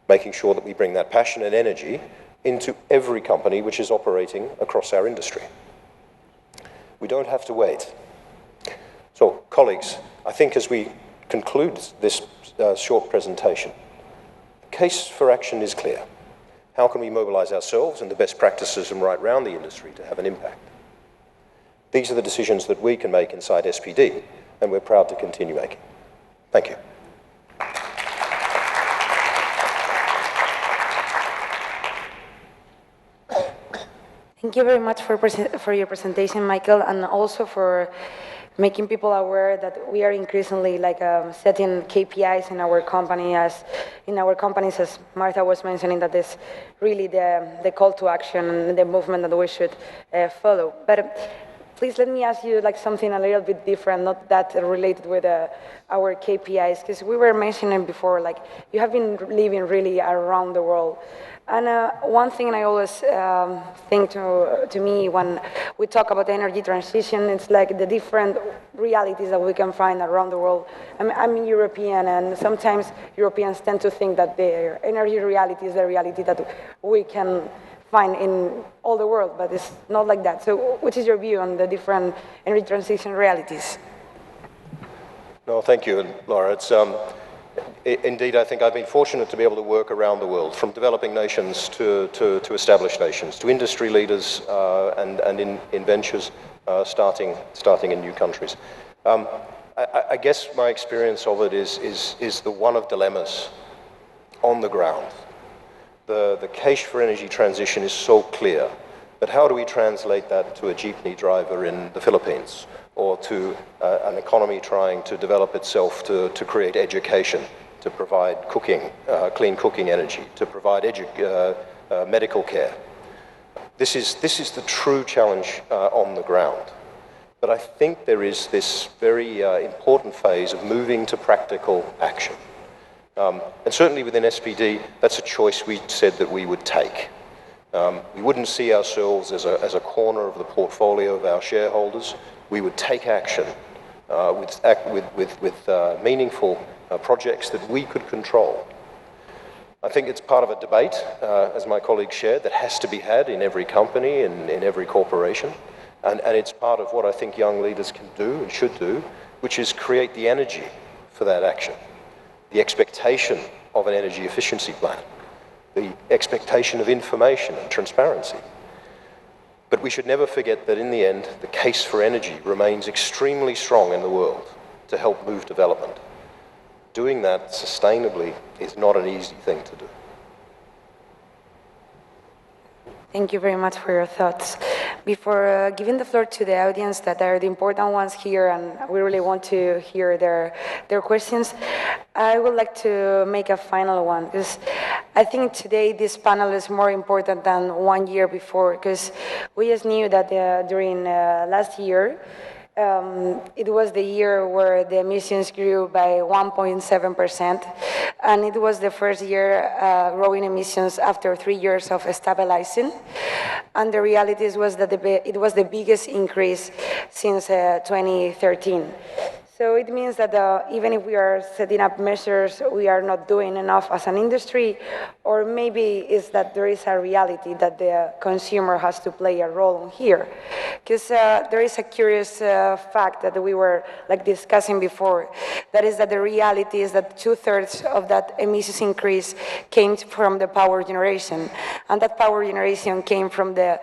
making sure that we bring that passion and energy into every company which is operating across our industry. We don't have to wait. So, colleagues, I think as we conclude this short presentation, the case for action is clear. How can we mobilize ourselves and the best practices from right round the industry to have an impact? These are the decisions that we can make inside SPD, and we're proud to continue making. Thank you. Thank you very much for your presentation, Michael, and also for making people aware that we are increasingly setting KPIs in our companies, as Martha was mentioning, that is really the call to action and the movement that we should follow. But please let me ask you something a little bit different, not that related with our KPIs, because we were mentioning before, you have been living really around the world. And one thing I always think to me when we talk about energy transition, it's the different realities that we can find around the world. I'm European, and sometimes Europeans tend to think that their energy reality is the reality that we can find in all the world, but it's not like that. So what is your view on the different energy transition realities? No, thank you, Laura. It's indeed, I think I've been fortunate to be able to work around the world, from developing nations to established nations, to industry leaders and in ventures starting in new countries. I guess my experience of it is the one of dilemmas on the ground. The case for energy transition is so clear, but how do we translate that to a jeepney driver in the Philippines, or to an economy trying to develop itself to create education, to provide cooking, clean cooking energy, to provide medical care? This is the true challenge on the ground. But I think there is this very important phase of moving to practical action. And certainly within SPD, that's a choice we said that we would take. We wouldn't see ourselves as a corner of the portfolio of our shareholders. We would take action with meaningful projects that we could control. I think it's part of a debate, as my colleague shared, that has to be had in every company and in every corporation. And it's part of what I think young leaders can do and should do, which is create the energy for that action, the expectation of an energy efficiency plan, the expectation of information and transparency. But we should never forget that in the end, the case for energy remains extremely strong in the world to help move development. Doing that sustainably is not an easy thing to do. Thank you very much for your thoughts. Before giving the floor to the audience that are the important ones here, and we really want to hear their questions, I would like to make a final one, because I think today this panel is more important than 1 year before, because we just knew that during last year, it was the year where the emissions grew by 1.7%, and it was the first year growing emissions after 3 years of stabilizing. And the reality was that it was the biggest increase since 2013. So it means that even if we are setting up measures, we are not doing enough as an industry, or maybe it's that there is a reality that the consumer has to play a role here. Because there is a curious fact that we were discussing before, that is that the reality is that 2/3 of that emissions increase came from the power generation. And that power generation came from the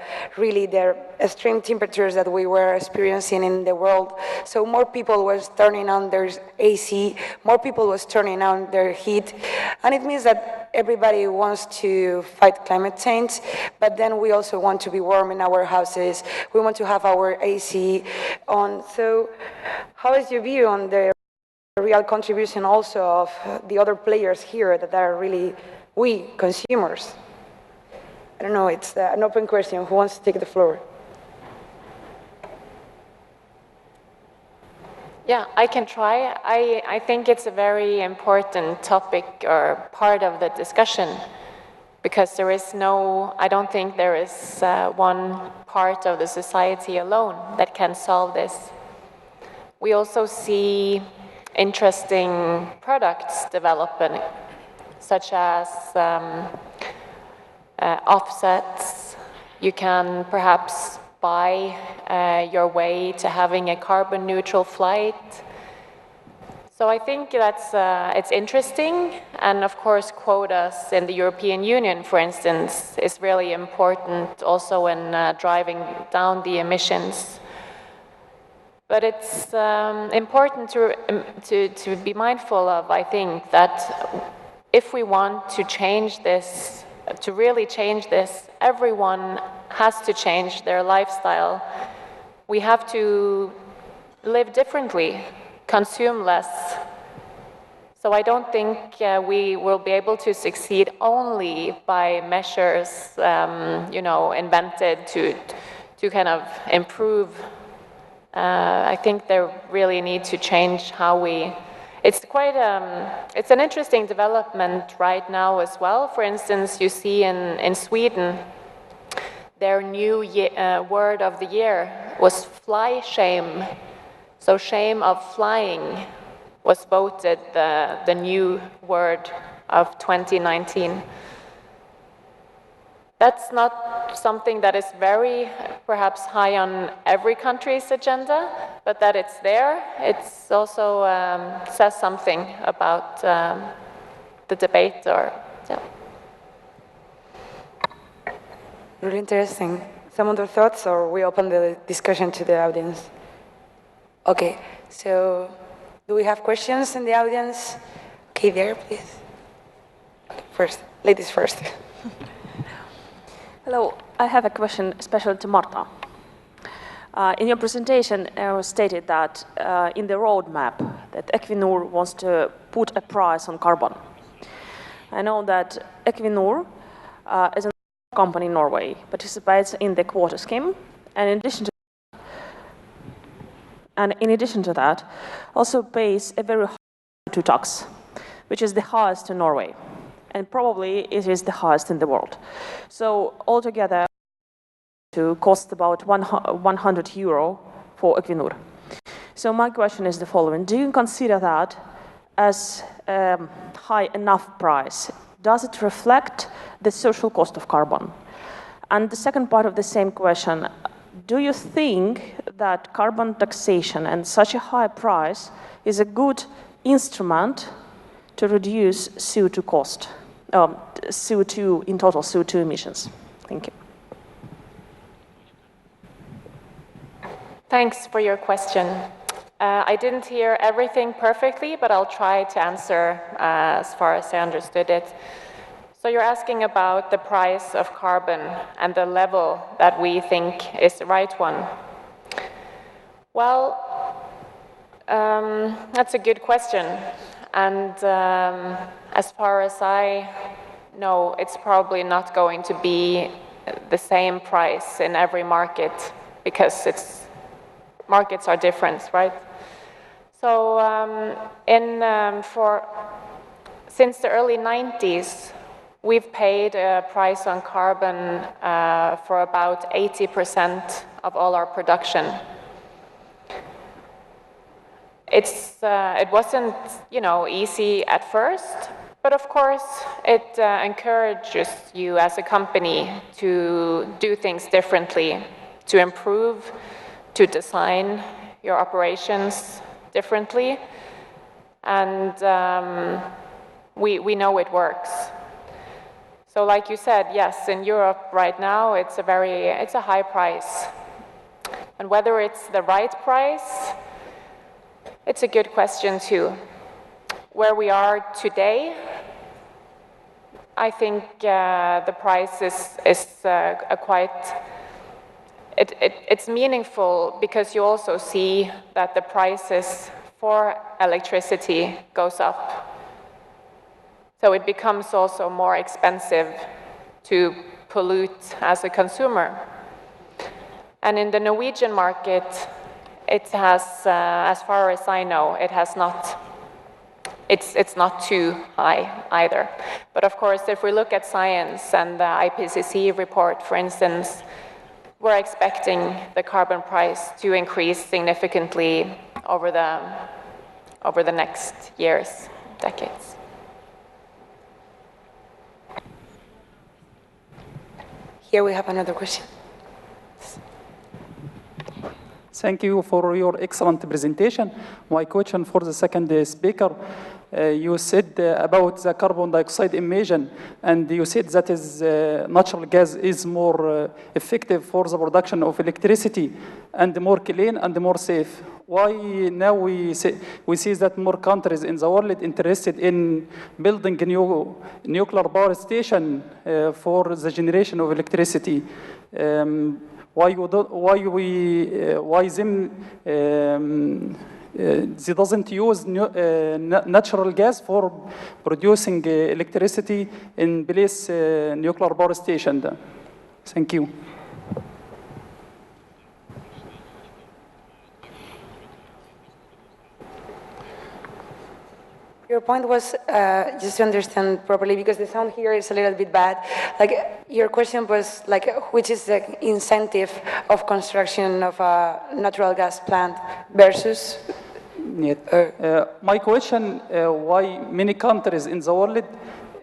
extreme temperatures that we were experiencing in the world. So more people were turning on their AC, more people was turning on their heat, and it means that everybody wants to fight climate change, but then we also want to be warm in our houses, we want to have our AC on. So how is your view on the real contribution also of the other players here that are really we, consumers? I don't know, it's an open question. Who wants to take the floor? Yeah, I can try. I think it's a very important topic or part of the discussion, because I don't think there is one part of the society alone that can solve this. We also see interesting products developing, such as offsets. You can perhaps buy your way to having a carbon neutral flight. So I think it's interesting, and of course quotas in the European Union, for instance, is really important also in driving down the emissions. But it's important to be mindful of, I think, that if we want to change this, to really change this, everyone has to change their lifestyle. We have to live differently, consume less. So I don't think we will be able to succeed only by measures, invented to kind of improve. I think they really need to change how we. It's an interesting development right now as well. For instance, you see in Sweden, their new word of the year was fly shame. So shame of flying was voted the new word of 2019. That's not something that is very, perhaps, high on every country's agenda, but that it's there, it's also says something about the debate. Really interesting. Some other thoughts, or we open the discussion to the audience? Okay, so do we have questions in the audience? Okay, there, please. Okay, first, ladies first. Hello, I have a question especially to Marta. In your presentation, it was stated that in the roadmap that Equinor wants to put a price on carbon. I know that Equinor is a company in Norway, participates in the quota scheme, and in addition to that, also pays a very high CO2 tax, which is the highest in Norway, and probably it is the highest in the world. So altogether, to cost about 100 euro for Equinor. So my question is the following: do you consider that as a high enough price? Does it reflect the social cost of carbon? And the second part of the same question: do you think that carbon taxation and such a high price is a good instrument to reduce CO2 cost, CO2 in total CO2 emissions? Thank you. Thanks for your question. I didn't hear everything perfectly, but I'll try to answer as far as I understood it. So you're asking about the price of carbon and the level that we think is the right one. Well, that's a good question. And as far as I know, it's probably not going to be the same price in every market, because markets are different, right? So since the early 90s, we've paid a price on carbon for about 80% of all our production. It wasn't, easy at first, but of course it encourages you as a company to do things differently, to improve, to design your operations differently, and we know it works. So like you said, yes, in Europe right now it's a high price. And whether it's the right price, it's a good question too. Where we are today, I think the price is it's meaningful, because you also see that the prices for electricity goes up. So it becomes also more expensive to pollute as a consumer. And in the Norwegian market, it has, as far as I know, it's not too high either. But of course, if we look at science and the IPCC report, for instance, we're expecting the carbon price to increase significantly over the next years, decades. Here we have another question. Thank you for your excellent presentation. My question for the second speaker, you said about the carbon dioxide emission, and you said that natural gas is more effective for the production of electricity and more clean and more safe. Why now we see that more countries in the world interested in building a new nuclear power station for the generation of electricity? Why them they doesn't use natural gas for producing electricity in place nuclear power station? Thank you. Your point was, just to understand properly, because the sound here is a little bit bad, like your question was like, which is the incentive of construction of a natural gas plant versus? My question, why many countries in the world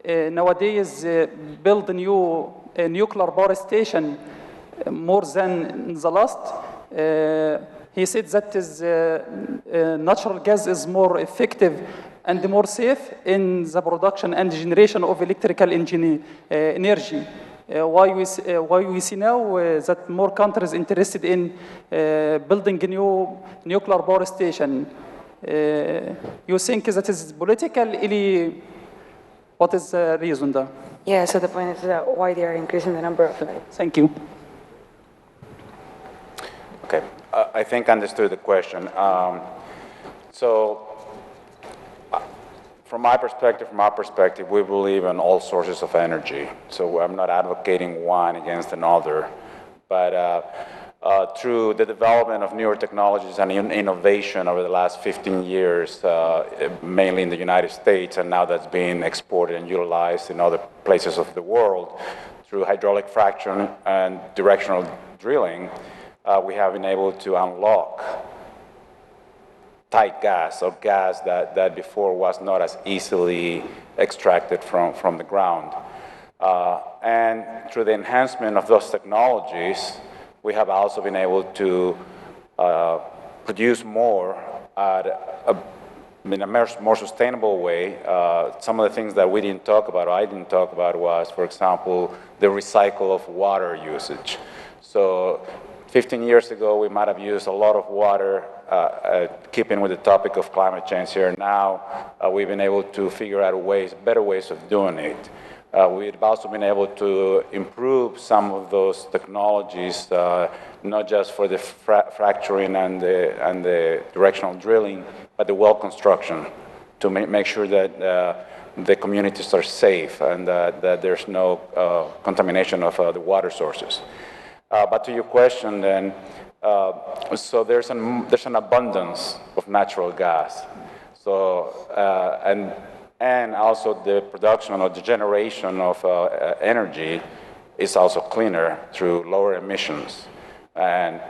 nowadays build a new nuclear power station more than the last? He said that natural gas is more effective and more safe in the production and generation of electrical energy. Why we see now that more countries interested in building a new nuclear power station? You think that is political? What is the reason there? Yeah, so the point is why they are increasing the number of Thank you. Okay, I think I understood the question. So, from my perspective, from our perspective, we believe in all sources of energy. So I'm not advocating one against another, but through the development of newer technologies and innovation over the last 15 years, mainly in the United States, and now that's being exported and utilized in other places of the world, through hydraulic fracturing and directional drilling, we have been able to unlock tight gas, or gas that before was not as easily extracted from the ground. And through the enhancement of those technologies, we have also been able to produce more in a more sustainable way. Some of the things that we didn't talk about, or I didn't talk about, was, for example, the recycle of water usage. So 15 years ago, we might have used a lot of water, keeping with the topic of climate change here. Now, we've been able to figure out better ways of doing it. We've also been able to improve some of those technologies, not just for the fracturing and the directional drilling, but the well construction, to make sure that the communities are safe and that there's no contamination of the water sources. But to your question then, so there's an abundance of natural gas. So, and also the production or the generation of energy is also cleaner through lower emissions. And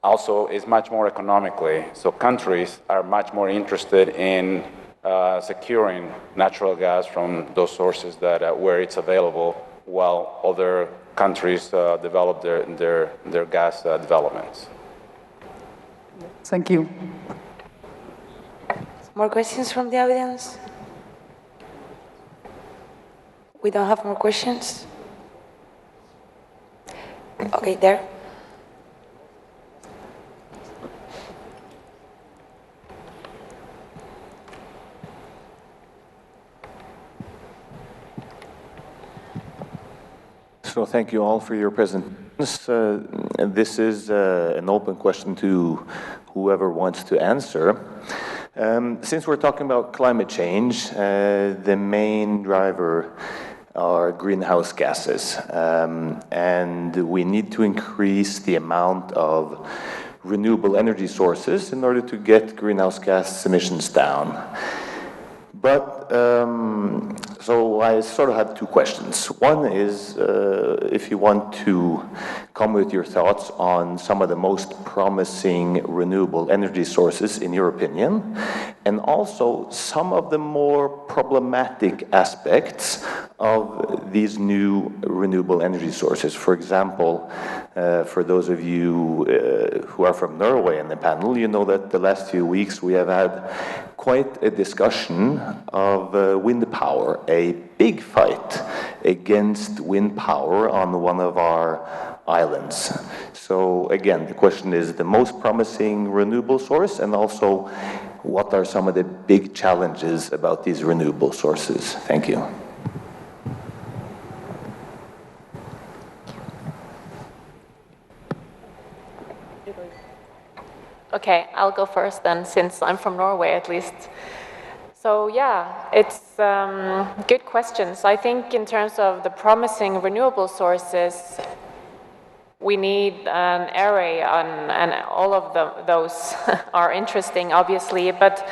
also is much more economically. So countries are much more interested in securing natural gas from those sources where it's available, while other countries develop their gas developments. Thank you. More questions from the audience? We don't have more questions? Okay, there. So thank you all for your presentations. This is an open question to whoever wants to answer. Since we're talking about climate change, the main driver are greenhouse gases. And we need to increase the amount of renewable energy sources in order to get greenhouse gas emissions down. But, so I sort of have two questions. One is if you want to come with your thoughts on some of the most promising renewable energy sources in your opinion, and also some of the more problematic aspects of these new renewable energy sources. For example, for those of you who are from Norway in the panel, you know that the last few weeks we have had quite a discussion of wind power, a big fight against wind power on one of our islands. So again, the question is the most promising renewable source, and also what are some of the big challenges about these renewable sources? Thank you. Okay, I'll go first then, since I'm from Norway at least. So yeah, it's good questions. I think in terms of the promising renewable sources, we need an array, and all of those are interesting, obviously. But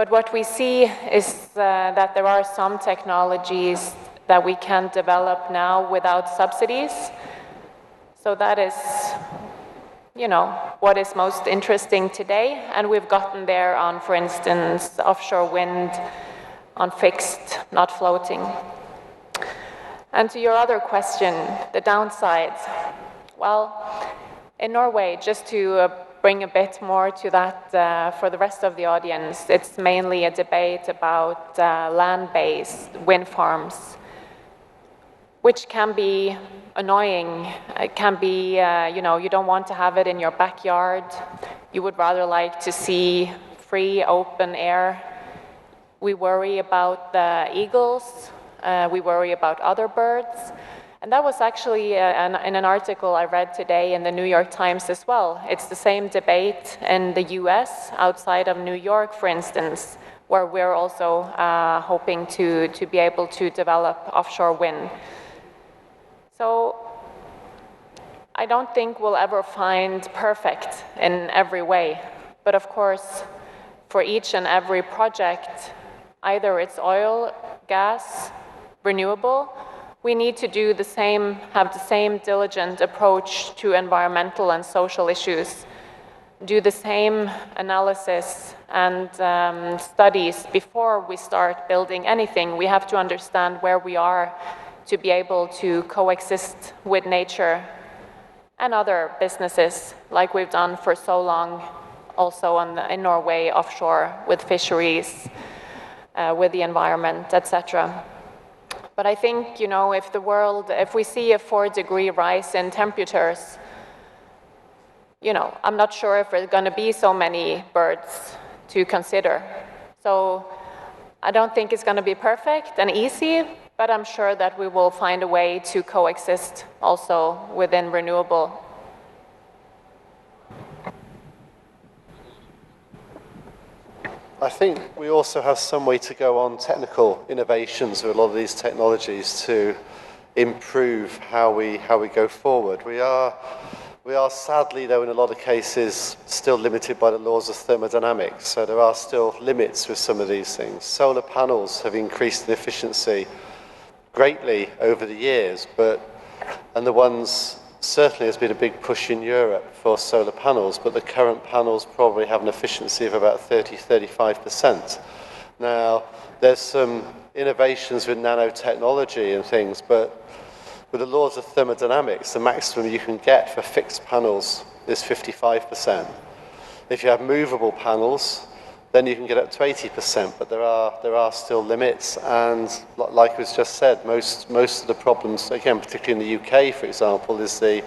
what we see is that there are some technologies that we can develop now without subsidies. So that is, you know, what is most interesting today, and we've gotten there on, for instance, offshore wind, on fixed, not floating. And to your other question, the downsides. Well, in Norway, just to bring a bit more to that for the rest of the audience, it's mainly a debate about land-based wind farms, which can be annoying. It can be, you know, you don't want to have it in your backyard. You would rather like to see free, open air. We worry about the eagles. We worry about other birds. And that was actually in an article I read today in the New York Times as well. It's the same debate in the US, outside of New York, for instance, where we're also hoping to be able to develop offshore wind. So I don't think we'll ever find perfect in every way. But of course, for each and every project, either it's oil, gas, renewable, we need to do the same, have the same diligent approach to environmental and social issues, do the same analysis and studies before we start building anything. We have to understand where we are to be able to coexist with nature and other businesses, like we've done for so long, also in Norway, offshore, with fisheries, with the environment, etc. But I think, you know, if we see a 4-degree rise in temperatures, you know, I'm not sure if there's going to be so many birds to consider. So I don't think it's going to be perfect and easy, but I'm sure that we will find a way to coexist also within renewable. I think we also have some way to go on technical innovations with a lot of these technologies to improve how we go forward. We are sadly, though, in a lot of cases, still limited by the laws of thermodynamics. So there are still limits with some of these things. Solar panels have increased in efficiency greatly over the years, and the ones, certainly there's been a big push in Europe for solar panels, but the current panels probably have an efficiency of about 30–35%. Now, there's some innovations with nanotechnology and things, but with the laws of thermodynamics, the maximum you can get for fixed panels is 55%. If you have movable panels, then you can get up to 80%, but there are still limits, and like was just said, most of the problems, again, particularly in the UK, for example, is the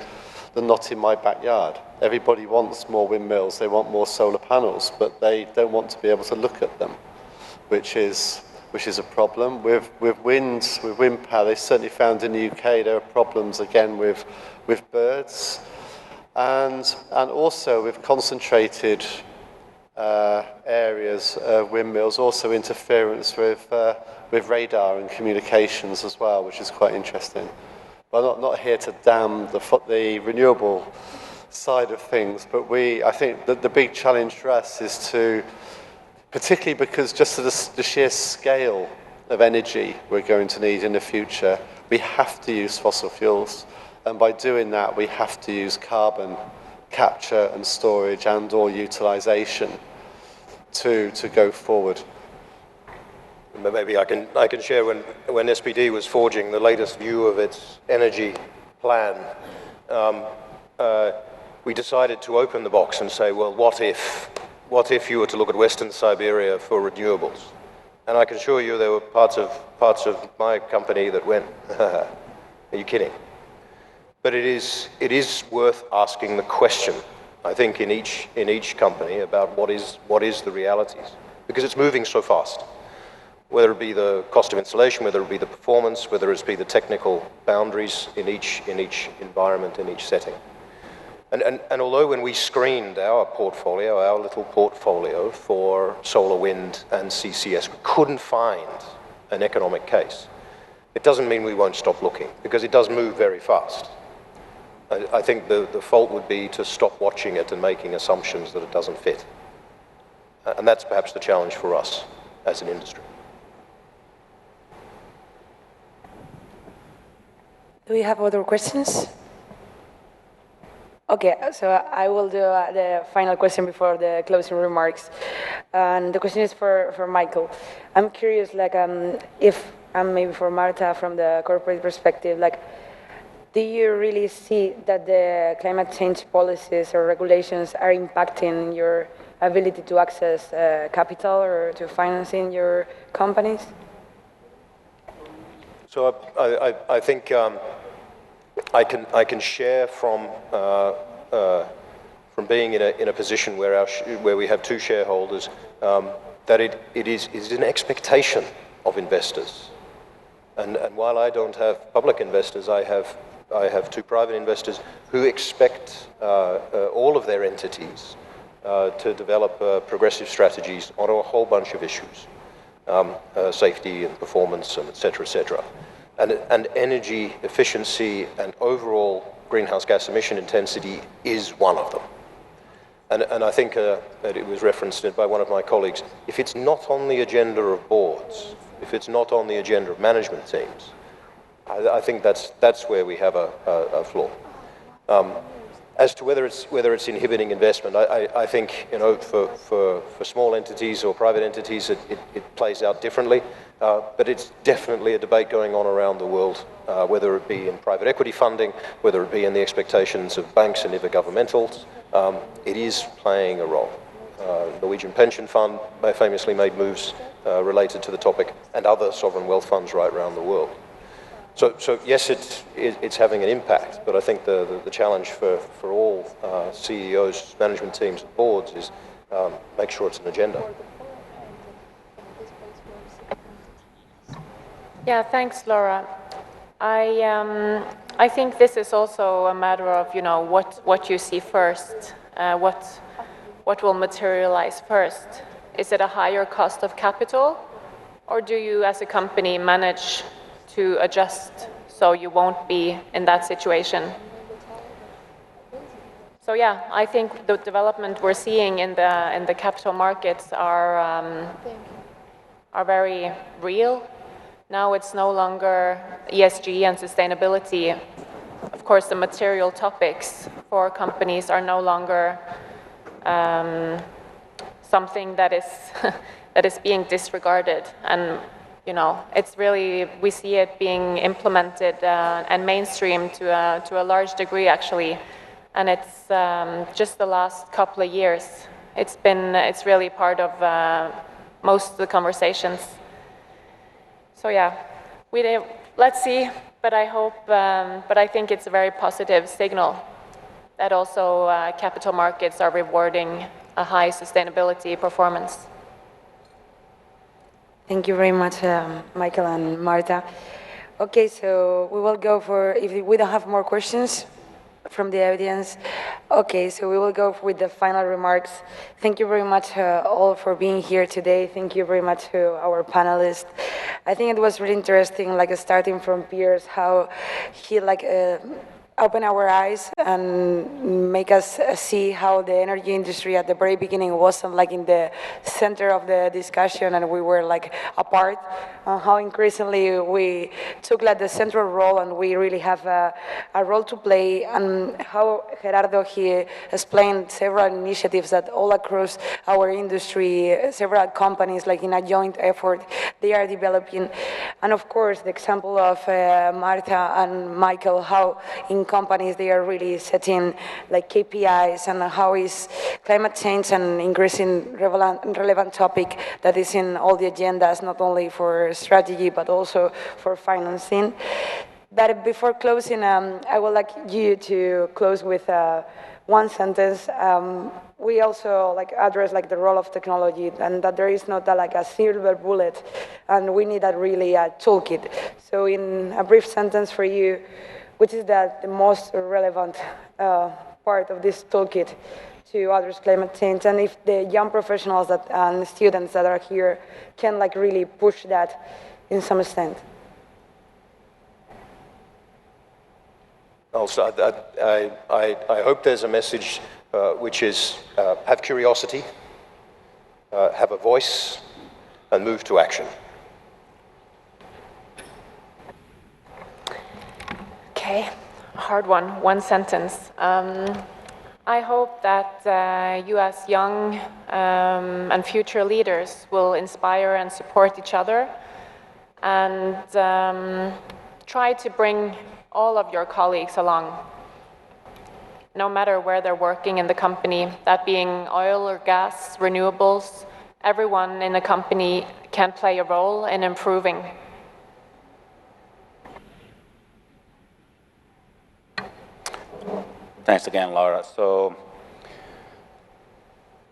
not in my backyard. Everybody wants more windmills, they want more solar panels, but they don't want to be able to look at them, which is a problem. With wind power, they certainly found in the UK there are problems again with birds, and also with concentrated areas of windmills, also interference with radar and communications as well, which is quite interesting. But I'm not here to damn the renewable side of things, but I think that the big challenge for us is to, particularly because just of the sheer scale of energy we're going to need in the future, we have to use fossil fuels, and by doing that we have to use carbon capture and storage and or utilization to go forward. Maybe I can share when SPD was forging the latest view of its energy plan, we decided to open the box and say, well, what if you were to look at Western Siberia for renewables? And I can assure you there were parts of my company that went, are you kidding? But it is worth asking the question, I think, in each company about what is the realities, because it's moving so fast. Whether it be the cost of installation, whether it be the performance, whether it be the technical boundaries in each environment, in each setting. And although when we screened our little portfolio for solar, wind, and CCS, we couldn't find an economic case, it doesn't mean we won't stop looking, because it does move very fast. I think the fault would be to stop watching it and making assumptions that it doesn't fit. And that's perhaps the challenge for us as an industry. Do we have other questions? Okay, so I will do the final question before the closing remarks. And the question is for Michael. I'm curious, if, maybe for Marta, from the corporate perspective, do you really see that the climate change policies or regulations are impacting your ability to access capital or to financing your companies? So I think I can share from being in a position where we have two shareholders. that it is an expectation of investors. And while I don't have public investors, I have two private investors who expect all of their entities to develop progressive strategies on a whole bunch of issues, safety and performance, and et cetera, and energy efficiency and overall greenhouse gas emission intensity is one of them. And I think that it was referenced by one of my colleagues, if it's not on the agenda of boards, if it's not on the agenda of management teams, I think that's where we have a flaw. As to whether it's inhibiting investment, I think, you know, for small entities or private entities, it plays out differently. But it's definitely a debate going on around the world, whether it be in private equity funding, whether it be in the expectations of banks and intergovernmentals. It is playing a role. Norwegian Pension Fund famously made moves related to the topic, and other sovereign wealth funds right around the world. So yes, it's having an impact, but I think the challenge for all CEOs, management teams, and boards is make sure it's an agenda. Yeah, thanks, Laura. I think this is also a matter of, you know, what you see first, what will materialize first. Is it a higher cost of capital, or do you as a company manage to adjust so you won't be in that situation? So yeah, I think the development we're seeing in the capital markets are very real. Now it's no longer ESG and sustainability. Of course, the material topics for companies are no longer something that is that is being disregarded. And you know, it's really, we see it being implemented and mainstreamed to a large degree, actually. And it's just the last couple of years. It's really part of most of the conversations. So yeah, let's see. But I hope, but I think it's a very positive signal that also capital markets are rewarding a high sustainability performance. Thank you very much, Michael and Marta. Okay, so we will go for, if we don't have more questions from the audience, okay, so we will go with the final remarks. Thank you very much all for being here today. Thank you very much to our panelists. I think it was really interesting, like starting from Piers, how he open our eyes and make us see how the energy industry at the very beginning wasn't like in the center of the discussion and we were like apart, how increasingly we took like the central role and we really have a role to play, and how Gerardo, he explained several initiatives that all across our industry, several companies like in a joint effort, they are developing. And of course, the example of Marta and Michael, how in companies they are really setting like KPIs and how is climate change an increasing relevant topic that is in all the agendas, not only for strategy but also for financing. But before closing, I would like you to close with one sentence. We also like address like the role of technology and that there is not like a silver bullet, and we need a really toolkit. So in a brief sentence for you, which is that the most relevant part of this toolkit to address climate change, and if the young professionals that and students that are here can like really push that in some extent. Also, I hope there's a message which is have curiosity, have a voice, and move to action. Okay, hard one sentence. I hope that you as young and future leaders will inspire and support each other and try to bring all of your colleagues along, no matter where they're working in the company, that being oil or gas, renewables. Everyone in the company can play a role in improving. Thanks again, Laura. So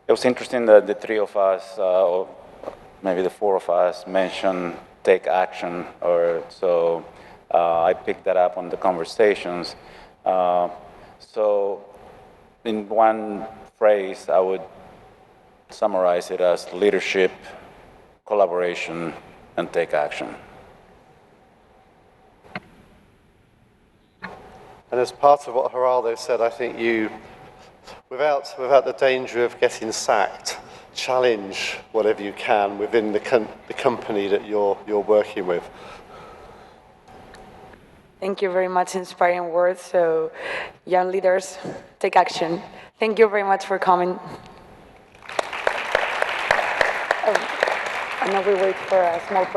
it was interesting that the three of us maybe the four of us mentioned take action, or so I picked that up on the conversations. So in one phrase, I would summarize it as leadership, collaboration, and take action. And as part of what Geraldo said, I think you, without the danger of getting sacked, challenge whatever you can within the company that you're working with. Thank you very much, inspiring words. So, young leaders, take action. Thank you very much for coming. And now we wait for a small